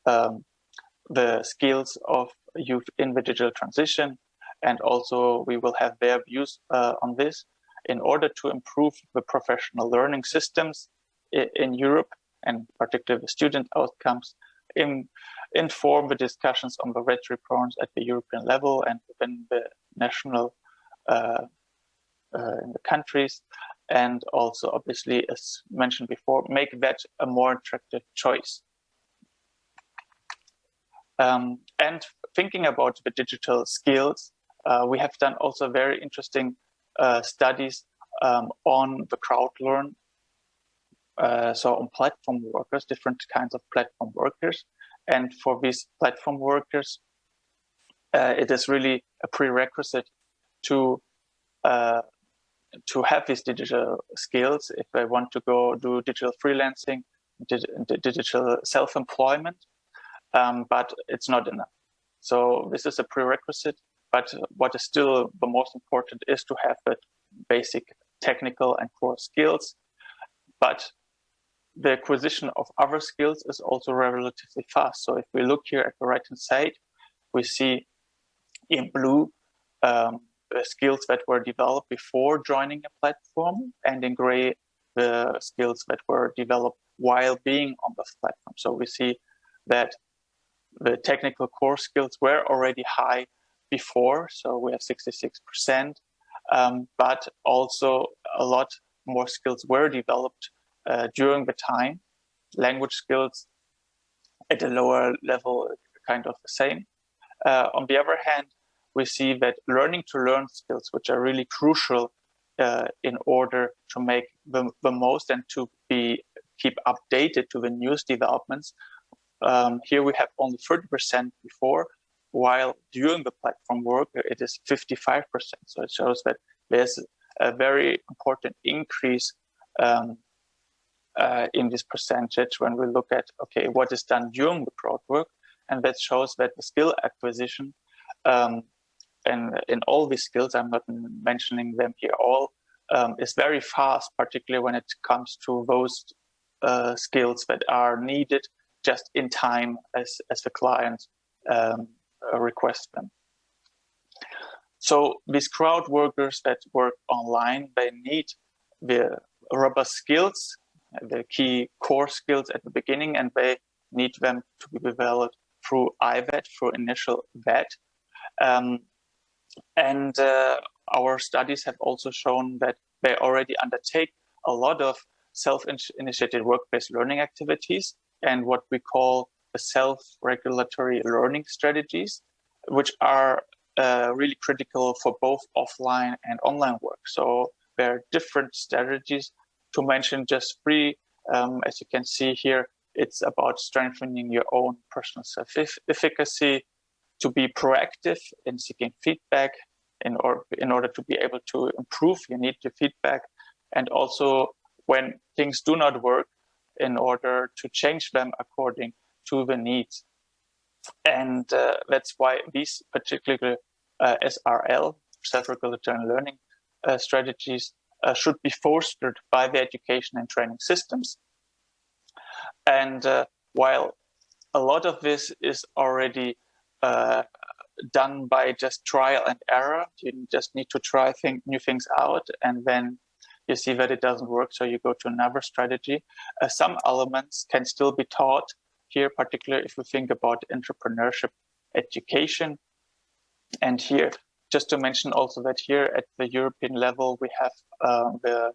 the skills of youth in the digital transition. And also we will have their views on this in order to improve the professional learning systems in Europe, and particularly the student outcomes, inform the discussions on the VET reforms at the European level and within the national in the countries, and also obviously, as mentioned before, make VET a more attractive choice. And thinking about the digital skills, we have done also very interesting studies on the crowd learn, so on platform workers, different kinds of platform workers. And for these platform workers, it is really a prerequisite to have these digital skills if they want to go do digital freelancing, digital self-employment, but it's not enough. So this is a prerequisite, but what is still the most important is to have the basic technical and core skills. But the acquisition of other skills is also relatively fast. So if we look here at the right-hand side, we see in blue the skills that were developed before joining a platform, and in gray the skills that were developed while being on the platform. So we see that the technical core skills were already high before, so we have 66%, but also a lot more skills were developed during the time. Language skills at a lower level, kind of the same. On the other hand, we see that learning to learn skills, which are really crucial in order to make the most and to keep updated to the newest developments. Here we have only 30% before, while during the platform work, it is 55%. So it shows that there's a very important increase in this percentage when we look at, okay, what is done during the crowd work. And that shows that the skill acquisition and in all these skills, I'm not mentioning them here all, is very fast, particularly when it comes to those skills that are needed just in time as the client requests them. So these crowd workers that work online, they need the robust skills, the key core skills at the beginning, and they need them to be developed through IVET, through initial VET. And our studies have also shown that they already undertake a lot of self-initiated work-based learning activities and what we call the self-regulatory learning strategies, which are really critical for both offline and online work. So there are different strategies. To mention just three, as you can see here, it's about strengthening your own personal self-efficacy, to be proactive in seeking feedback. In order to be able to improve, you need your feedback. And also, when things do not work, in order to change them according to the needs. And that's why these particular SRL, self-regulatory learning strategies, should be fostered by the education and training systems. And while a lot of this is already done by just trial and error, you just need to try new things out, and then you see that it doesn't work, so you go to another strategy. Some elements can still be taught here, particularly if we think about entrepreneurship education. And here, just to mention also that here at the European level, we have the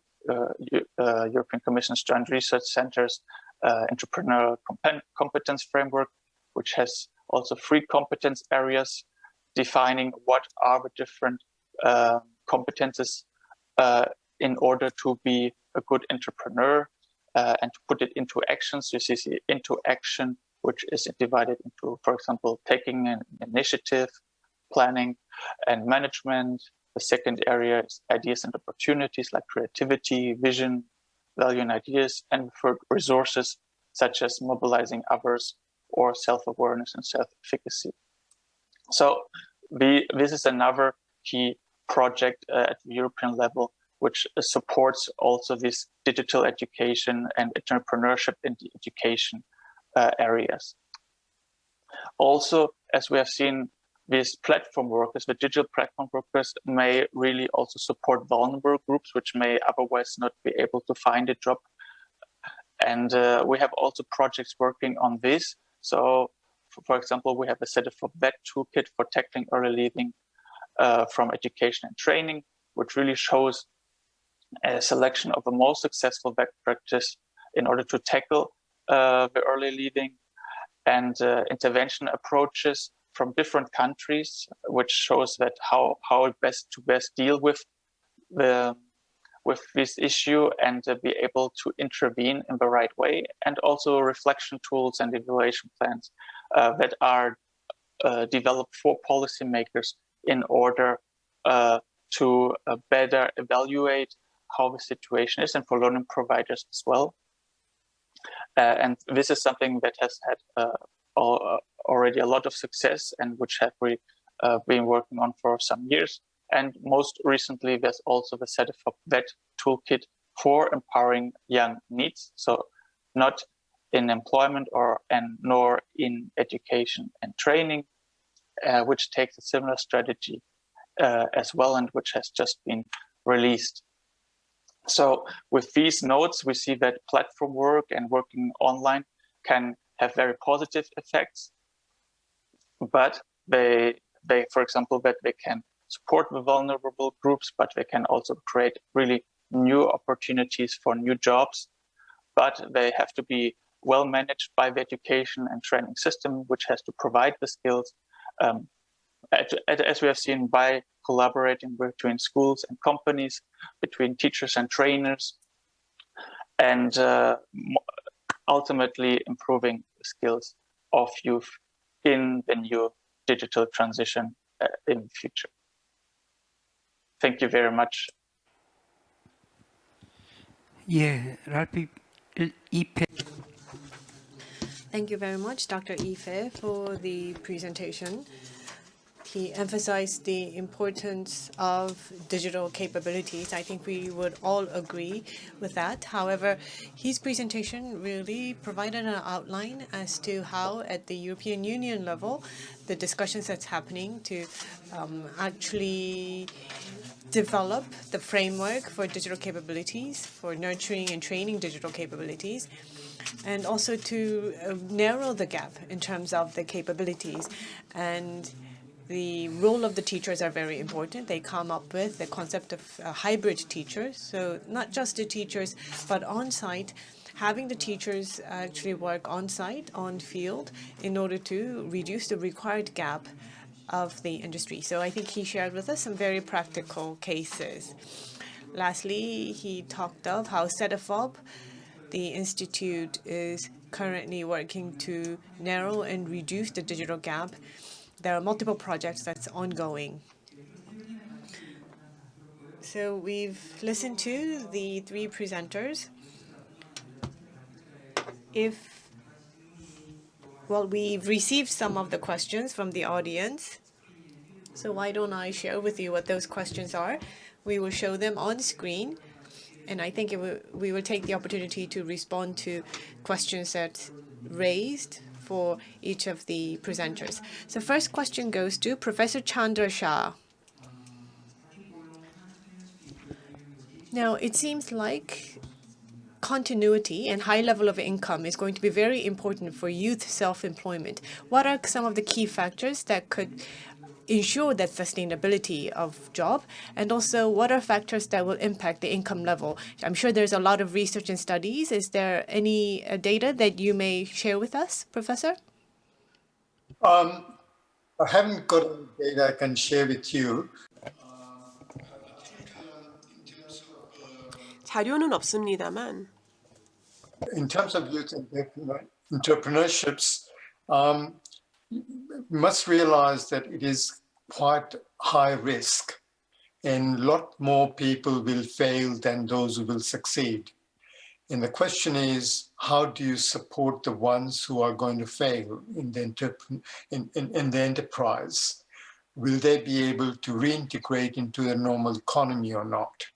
European Commission's Joint Research Center's Entrepreneurial Competence Framework, which has also 3 competence areas defining what are the different competences in order to be a good entrepreneur and to put it into actions. You see into action, which is divided into, for example, taking an initiative, planning and management. The second area is ideas and opportunities like creativity, vision, value and ideas, and for resources such as mobilizing others or self-awareness and self-efficacy. So this is another key project at the European level, which supports also this digital education and entrepreneurship in the education areas. Also, as we have seen, these platform workers, the digital platform workers, may really also support vulnerable groups, which may otherwise not be able to find a job. And we have also projects working on this. So, for example, we have a CEDEFOP-VET toolkit for tackling early leaving from education and training, which really shows a selection of the most successful VET practice in order to tackle the early leaving, and intervention approaches from different countries, which shows that how best deal with this issue and be able to intervene in the right way, and also reflection tools and evaluation plans that are developed for policymakers in order to better evaluate how the situation is, and for learning providers as well. And this is something that has had already a lot of success, and which have we been working on for some years. And most recently, there's also the CEDEFOP-VET toolkit for empowering young needs. So not in employment nor in education and training, which takes a similar strategy as well, and which has just been released. So with these notes, we see that platform work and working online can have very positive effects, but they for example, that they can support the vulnerable groups, but they can also create really new opportunities for new jobs. But they have to be well managed by the education and training system, which has to provide the skills, as we have seen, by collaborating between schools and companies, between teachers and trainers, and ultimately improving the skills of youth in the new digital transition in the future. Thank you very much. 예, 랄피 이페. Thank you very much, Dr. Ife, for the presentation. He emphasized the importance of digital capabilities. I think we would all agree with that. However, his presentation really provided an outline as to how, at the European Union level, the discussions that's happening to actually develop the framework for digital capabilities, for nurturing and training digital capabilities, and also to narrow the gap in terms of the capabilities. And the role of the teachers are very important. They come up with the concept of hybrid teachers. So not just the teachers, but on-site, having the teachers actually work on-site, on field, in order to reduce the required gap of the industry. So I think he shared with us some very practical cases. Lastly, he talked of how SEDEFOP, the institute, is currently working to narrow and reduce the digital gap. There are multiple projects that's ongoing. So we've listened to the three presenters. We've received some of the questions from the audience. So why don't I share with you what those questions are? We will show them on screen. And I think we will take the opportunity to respond to questions that's raised for each of the presenters. So first question goes to Professor Chandra Shah. Now, it seems like continuity and high level of income is going to be very important for youth self-employment. What are some of the key factors that could ensure that sustainability of job? And also, what are factors that will impact the income level? I'm sure there's a lot of research and studies. Is there any data that you may share with us, Professor? I haven't got any data I can share with you. 자료는 없습니다만. In terms of youth entrepreneurships, you must realize that it is quite high risk, and a lot more people will fail than those who will succeed. And the question is, how do you support the ones who are going to fail in the enterprise? Will they be able to reintegrate into the normal economy or not?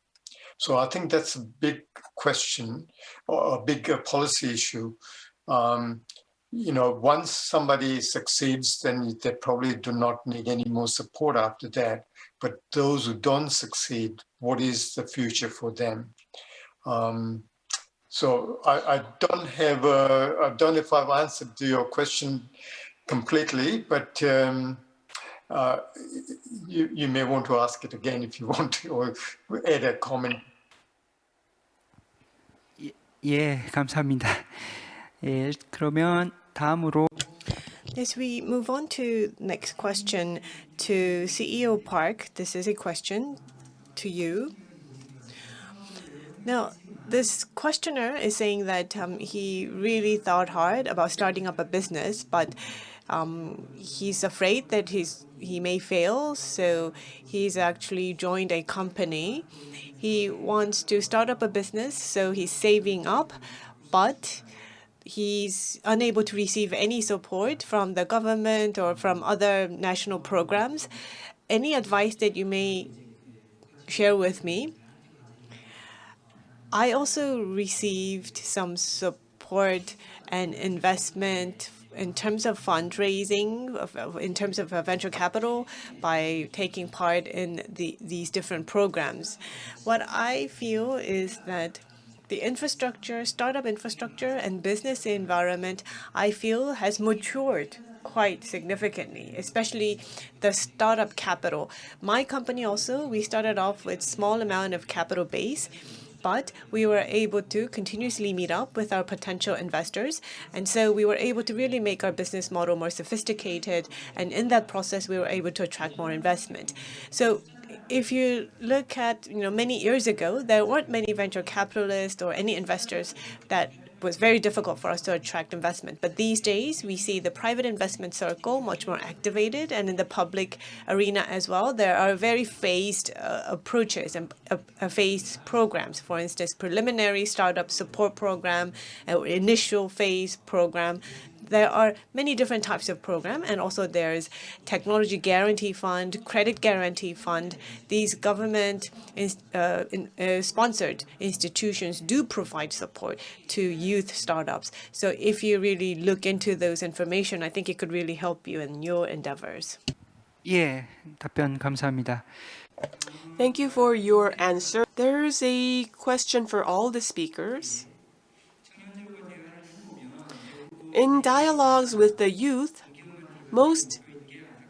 So I think that's a big question, or a big policy issue. Once somebody succeeds, then they probably do not need any more support after that. But those who don't succeed, what is the future for them? So I don't know if I've answered to your question completely, but you may want to ask it again if you want to, or add a comment. 예, 감사합니다. 예, 그러면 다음으로 As we move on to next question to CEO Park, this is a question to you. Now, this questioner is saying that he really thought hard about starting up a business, but he's afraid that he may fail, so he's actually joined a company. He wants to start up a business, so he's saving up, but he's unable to receive any support from the government or from other national programs. Any advice that you may share with me? I also received some support and investment in terms of fundraising, in terms of venture capital, by taking part in these different programs. What I feel is that the infrastructure, startup infrastructure and business environment, I feel has matured quite significantly, especially the startup capital. My company also, we started off with small amount of capital base, but we were able to continuously meet up with our potential investors. And so we were able to really make our business model more sophisticated. And in that process, we were able to attract more investment. So if you look at, many years ago, there weren't many venture capitalists or any investors that was very difficult for us to attract investment. But these days, we see the private investment circle much more activated, and in the public arena as well, there are very phased approaches and phased programs. For instance, preliminary startup support program, initial phase program. There are many different types of program, and also there's technology guarantee fund, credit guarantee fund. These government sponsored institutions do provide support to youth startups. So if you really look into those information, I think it could really help you in your endeavors. 예, 답변 감사합니다. Thank you for your answer. There's a question for all the speakers. In dialogues with the youth, most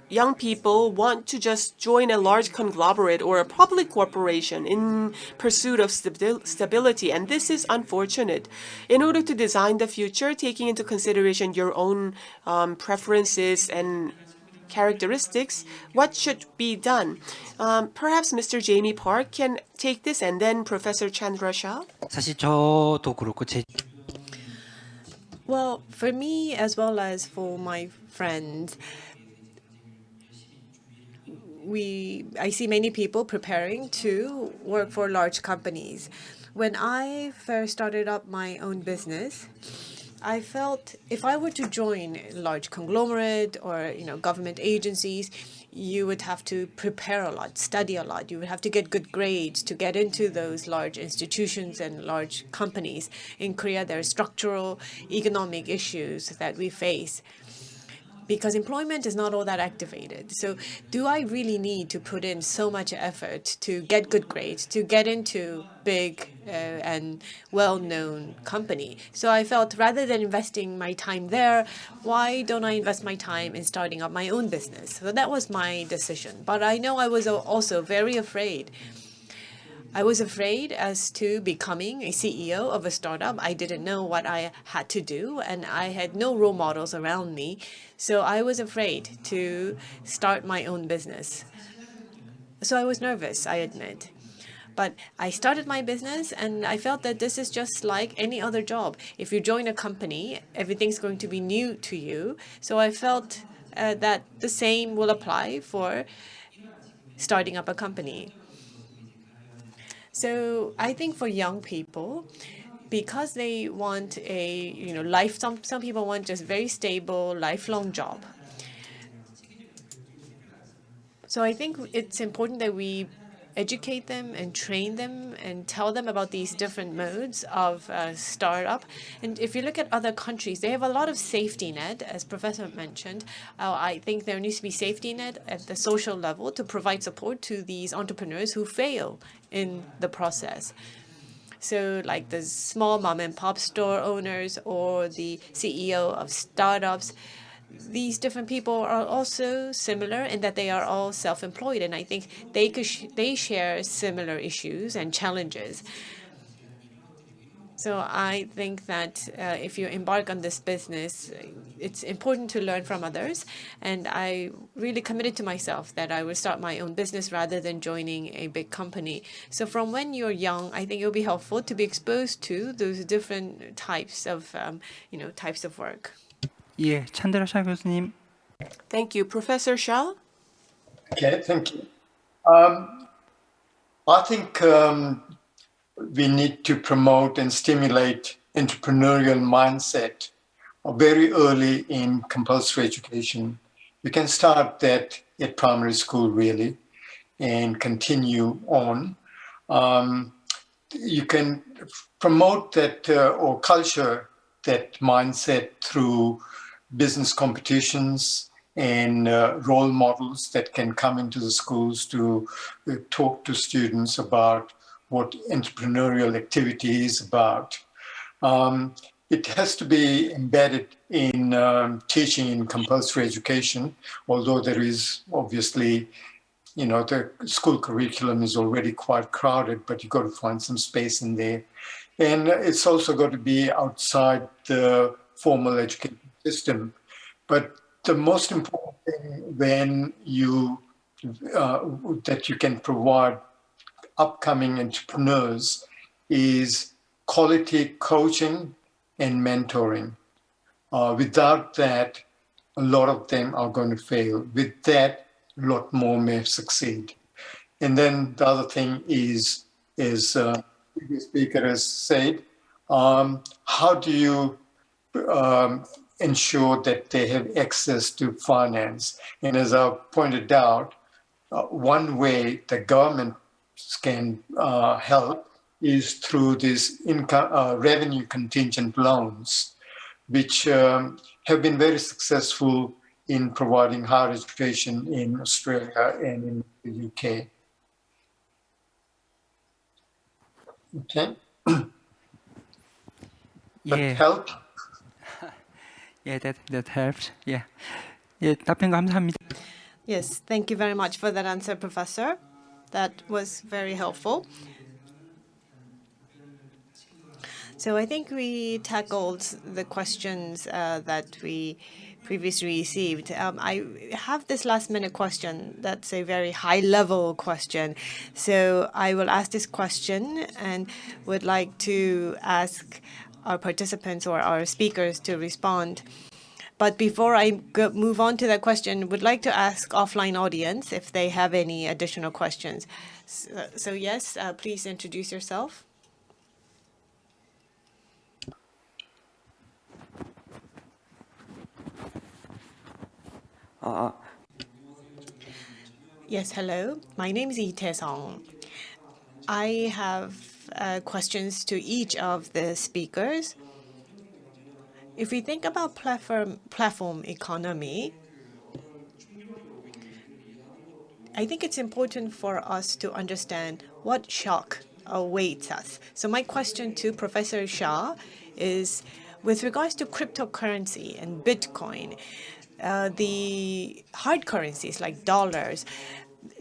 young people want to just join a large conglomerate or a public corporation in pursuit of stability, and this is unfortunate. In order to design the future, taking into consideration your own preferences and characteristics, what should be done? Perhaps Mr. Jamie Park can take this, and then Professor Chandra Shah. 사실 저도 그렇고 Well, for me as well as for my friends, I see many people preparing to work for large companies. When I first started up my own business, I felt if I were to join a large conglomerate or government agencies, you would have to prepare a lot, study a lot. You would have to get good grades to get into those large institutions and large companies. In Korea, there are structural economic issues that we face because employment is not all that activated. So do I really need to put in so much effort to get good grades, to get into big and well-known company? So I felt rather than investing my time there, why don't I invest my time in starting up my own business? So that was my decision. But I know I was also very afraid. I was afraid as to becoming a CEO of a startup. I didn't know what I had to do, and I had no role models around me. So I was afraid to start my own business. So I was nervous, I admit. But I started my business, and I felt that this is just like any other job. If you join a company, everything's going to be new to you. So I felt that the same will apply for starting up a company. So I think for young people, because they want a some people want just very stable, lifelong job. So I think it's important that we educate them and train them and tell them about these different modes of startup. And if you look at other countries, they have a lot of safety net, as Professor mentioned. I think there needs to be safety net at the social level to provide support to these entrepreneurs who fail in the process. So like the small mom and pop store owners or the CEO of startups, these different people are also similar in that they are all self-employed, and I think they share similar issues and challenges. So I think that if you embark on this business, it's important to learn from others. And I really committed to myself that I would start my own business rather than joining a big company. So from when you're young, I think it will be helpful to be exposed to those different types of, types of work. 예, 찬드라 샤 교수님. Thank you. Professor Shah? Okay, thank you. I think we need to promote and stimulate entrepreneurial mindset very early in compulsory education. You can start that at primary school, really, and continue on. You can promote that or culture that mindset through business competitions and role models that can come into the schools to talk to students about what entrepreneurial activity is about. It has to be embedded in teaching in compulsory education, although there is obviously, the school curriculum is already quite crowded, but you've got to find some space in there. And it's also got to be outside the formal education system. But the most important thing when that you can provide upcoming entrepreneurs is quality coaching and mentoring. Without that, a lot of them are going to fail. With that, a lot more may succeed. And then the other thing is the speaker has said, how do you ensure that they have access to finance? And as I pointed out, one way the government can help is through these revenue contingent loans, which have been very successful in providing higher education in Australia and in the UK. Okay. That 예. help? Yeah, that helps. Yeah. 예, 답변 감사합니다. Yes, thank you very much for that answer, Professor. That was very helpful. So I think we tackled the questions that we previously received. I have this last minute question that's a very high level question. So I will ask this question and would like to ask our participants or our speakers to respond. But before I move on to that question, would like to ask offline audience if they have any additional questions. So yes, please introduce yourself. Yes, hello. My name is Lee Tae-sung. I have questions to each of the speakers. If we think about platform economy, I think it's important for us to understand what shock awaits us. So my question to Professor Shah is, with regards to cryptocurrency and Bitcoin, the hard currencies like dollars,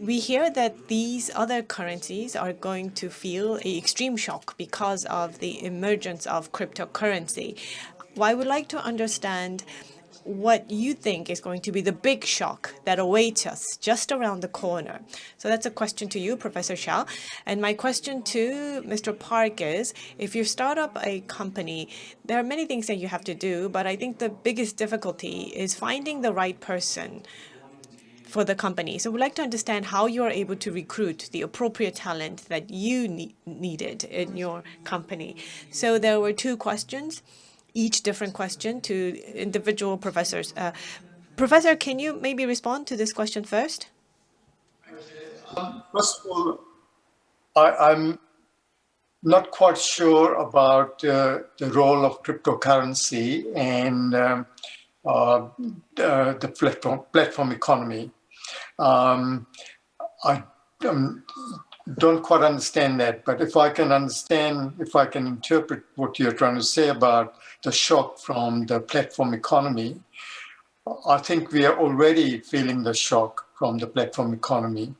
we hear that these other currencies are going to feel an extreme shock because of the emergence of cryptocurrency. Well, I would like to understand what you think is going to be the big shock that awaits us just around the corner. So that's a question to you, Professor Shah. And my question to Mr. Park is, if you start up a company, there are many things that you have to do, but I think the biggest difficulty is finding the right person for the company. So we'd like to understand how you are able to recruit the appropriate talent that you needed in your company. So there were two questions, each different question to individual professors. Professor, can you maybe respond to this question first? First of all, I'm not quite sure about the role of cryptocurrency and the platform economy. I don't quite understand that, but if I can interpret what you're trying to say about the shock from the platform economy, I think we are already feeling the shock from the platform economy.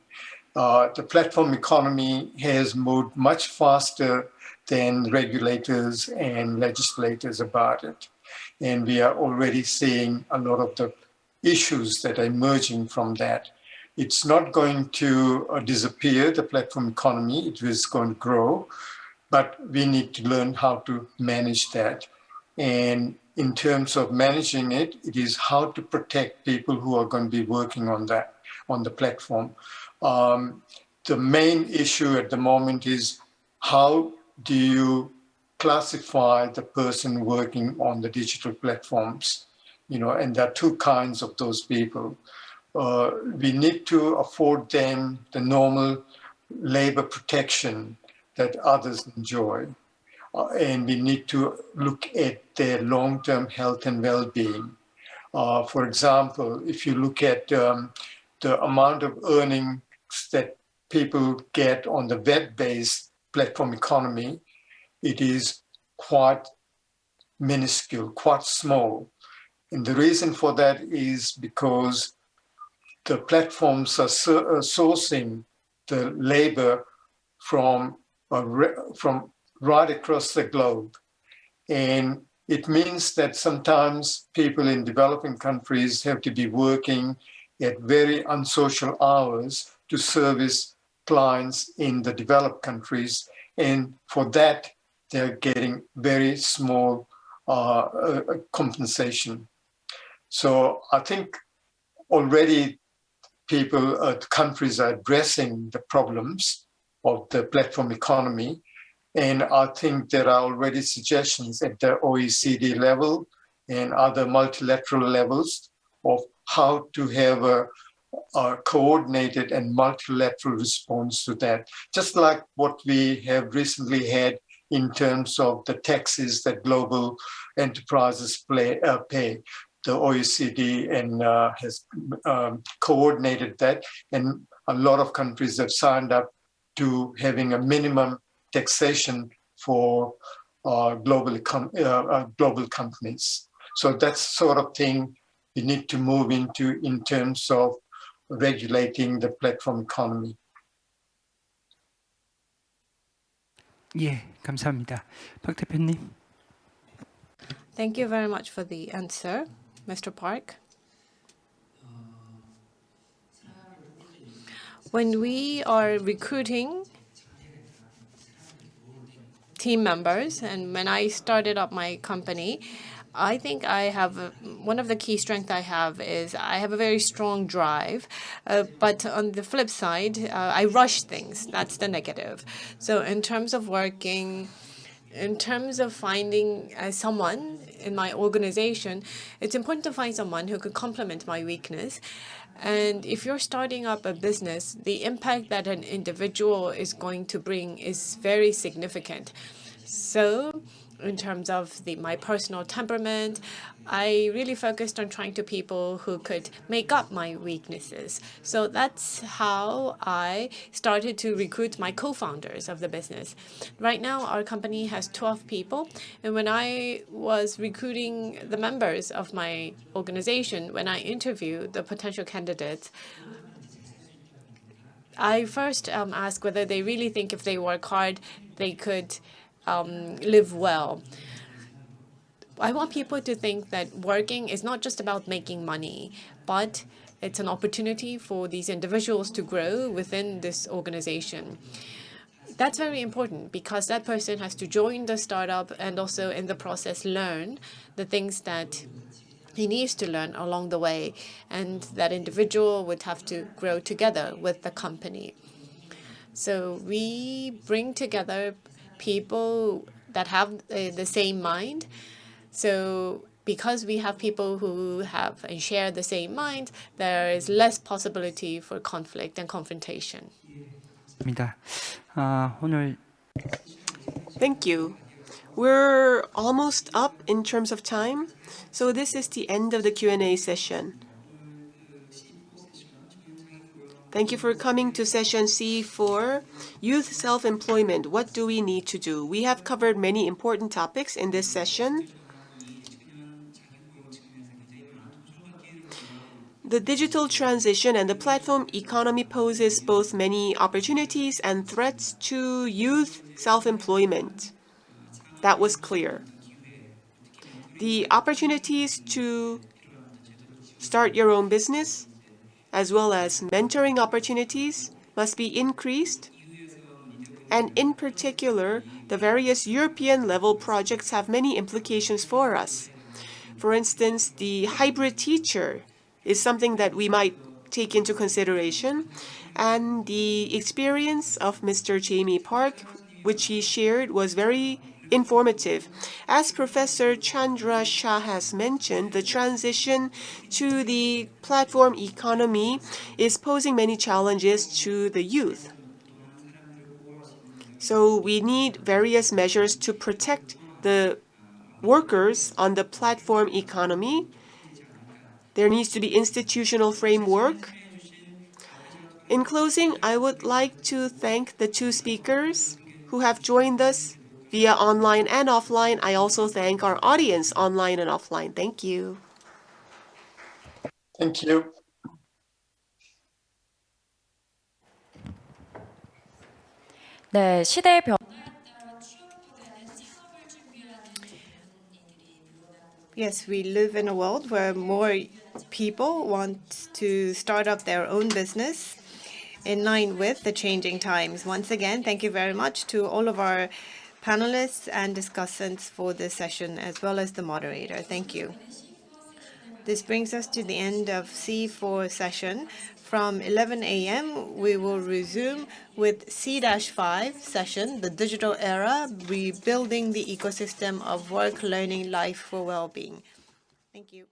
The platform economy has moved much faster than regulators and legislators about it. And we are already seeing a lot of the issues that are emerging from that. It's not going to disappear, the platform economy. It is going to grow, but we need to learn how to manage that. And in terms of managing it, it is how to protect people who are going to be working on that, on the platform. The main issue at the moment is how do you classify the person working on the digital platforms? And there are two kinds of those people. We need to afford them the normal labor protection that others enjoy. And we need to look at their long-term health and well-being. For example, if you look at the amount of earnings that people get on the web-based platform economy, it is quite minuscule, quite small. And the reason for that is because the platforms are sourcing the labor from right across the globe. And it means that sometimes people in developing countries have to be working at very unsocial hours to service clients in the developed countries. And for that, they're getting very small compensation. So I think already countries are addressing the problems of the platform economy. And I think there are already suggestions at the OECD level and other multilateral levels of how to have a coordinated and multilateral response to that. Just like what we have recently had in terms of the taxes that global enterprises pay. The OECD has coordinated that, and a lot of countries have signed up to having a minimum taxation for global companies. So that's sort of thing we need to move into in terms of regulating the platform economy? 예, 감사합니다. 박 대표님. Thank you very much for the answer, Mr. Park. When we are recruiting team members, and when I started up my company, I think I have one of the key strengths I have is I have a very strong drive, but on the flip side, I rush things. That's the negative. So in terms of working, in terms of finding someone in my organization, it's important to find someone who could complement my weakness. And if you're starting up a business, the impact that an individual is going to bring is very significant. So in terms of my personal temperament, I really focused on trying to people who could make up my weaknesses. So that's how I started to recruit my co-founders of the business. Right now, our company has 12 people. And when I was recruiting the members of my organization, when I interviewed the potential candidates, I first asked whether they really think if they work hard, they could live well. I want people to think that working is not just about making money, but it's an opportunity for these individuals to grow within this organization. That's very important because that person has to join the startup and also in the process learn the things that he needs to learn along the way, and that individual would have to grow together with the company. So we bring together people that have the same mind. So because we have people who have and share the same mind, there is less possibility for conflict and confrontation. 오늘 Thank you. We're almost up in terms of time, so this is the end of the Q&A session. Thank you for coming to session C4, Youth Self-Employment, What Do We Need to Do? We have covered many important topics in this session. The digital transition and the platform economy poses both many opportunities and threats to youth self-employment. That was clear. The opportunities to start your own business, as well as mentoring opportunities, must be increased. And in particular, the various European-level projects have many implications for us. For instance, the hybrid teacher is something that we might take into consideration. And the experience of Mr. Jamie Park, which he shared, was very informative. As Professor Chandra Shah has mentioned, the transition to the platform economy is posing many challenges to the youth. So we need various measures to protect the workers on the platform economy. There needs to be institutional framework. In closing, I would like to thank the two speakers who have joined us via online and offline. I also thank our audience online and offline. Thank you. Thank you. 네, 시대의 변 Yes, we live in a world where more people want to start up their own business in line with the changing times. Once again, thank you very much to all of our panelists and discussants for this session, as well as the moderator. Thank you. This brings us to the end of C4 session. From 11 a.m., we will resume with C-5 session, the digital era, rebuilding the ecosystem of work, learning, life for well-being. Thank you.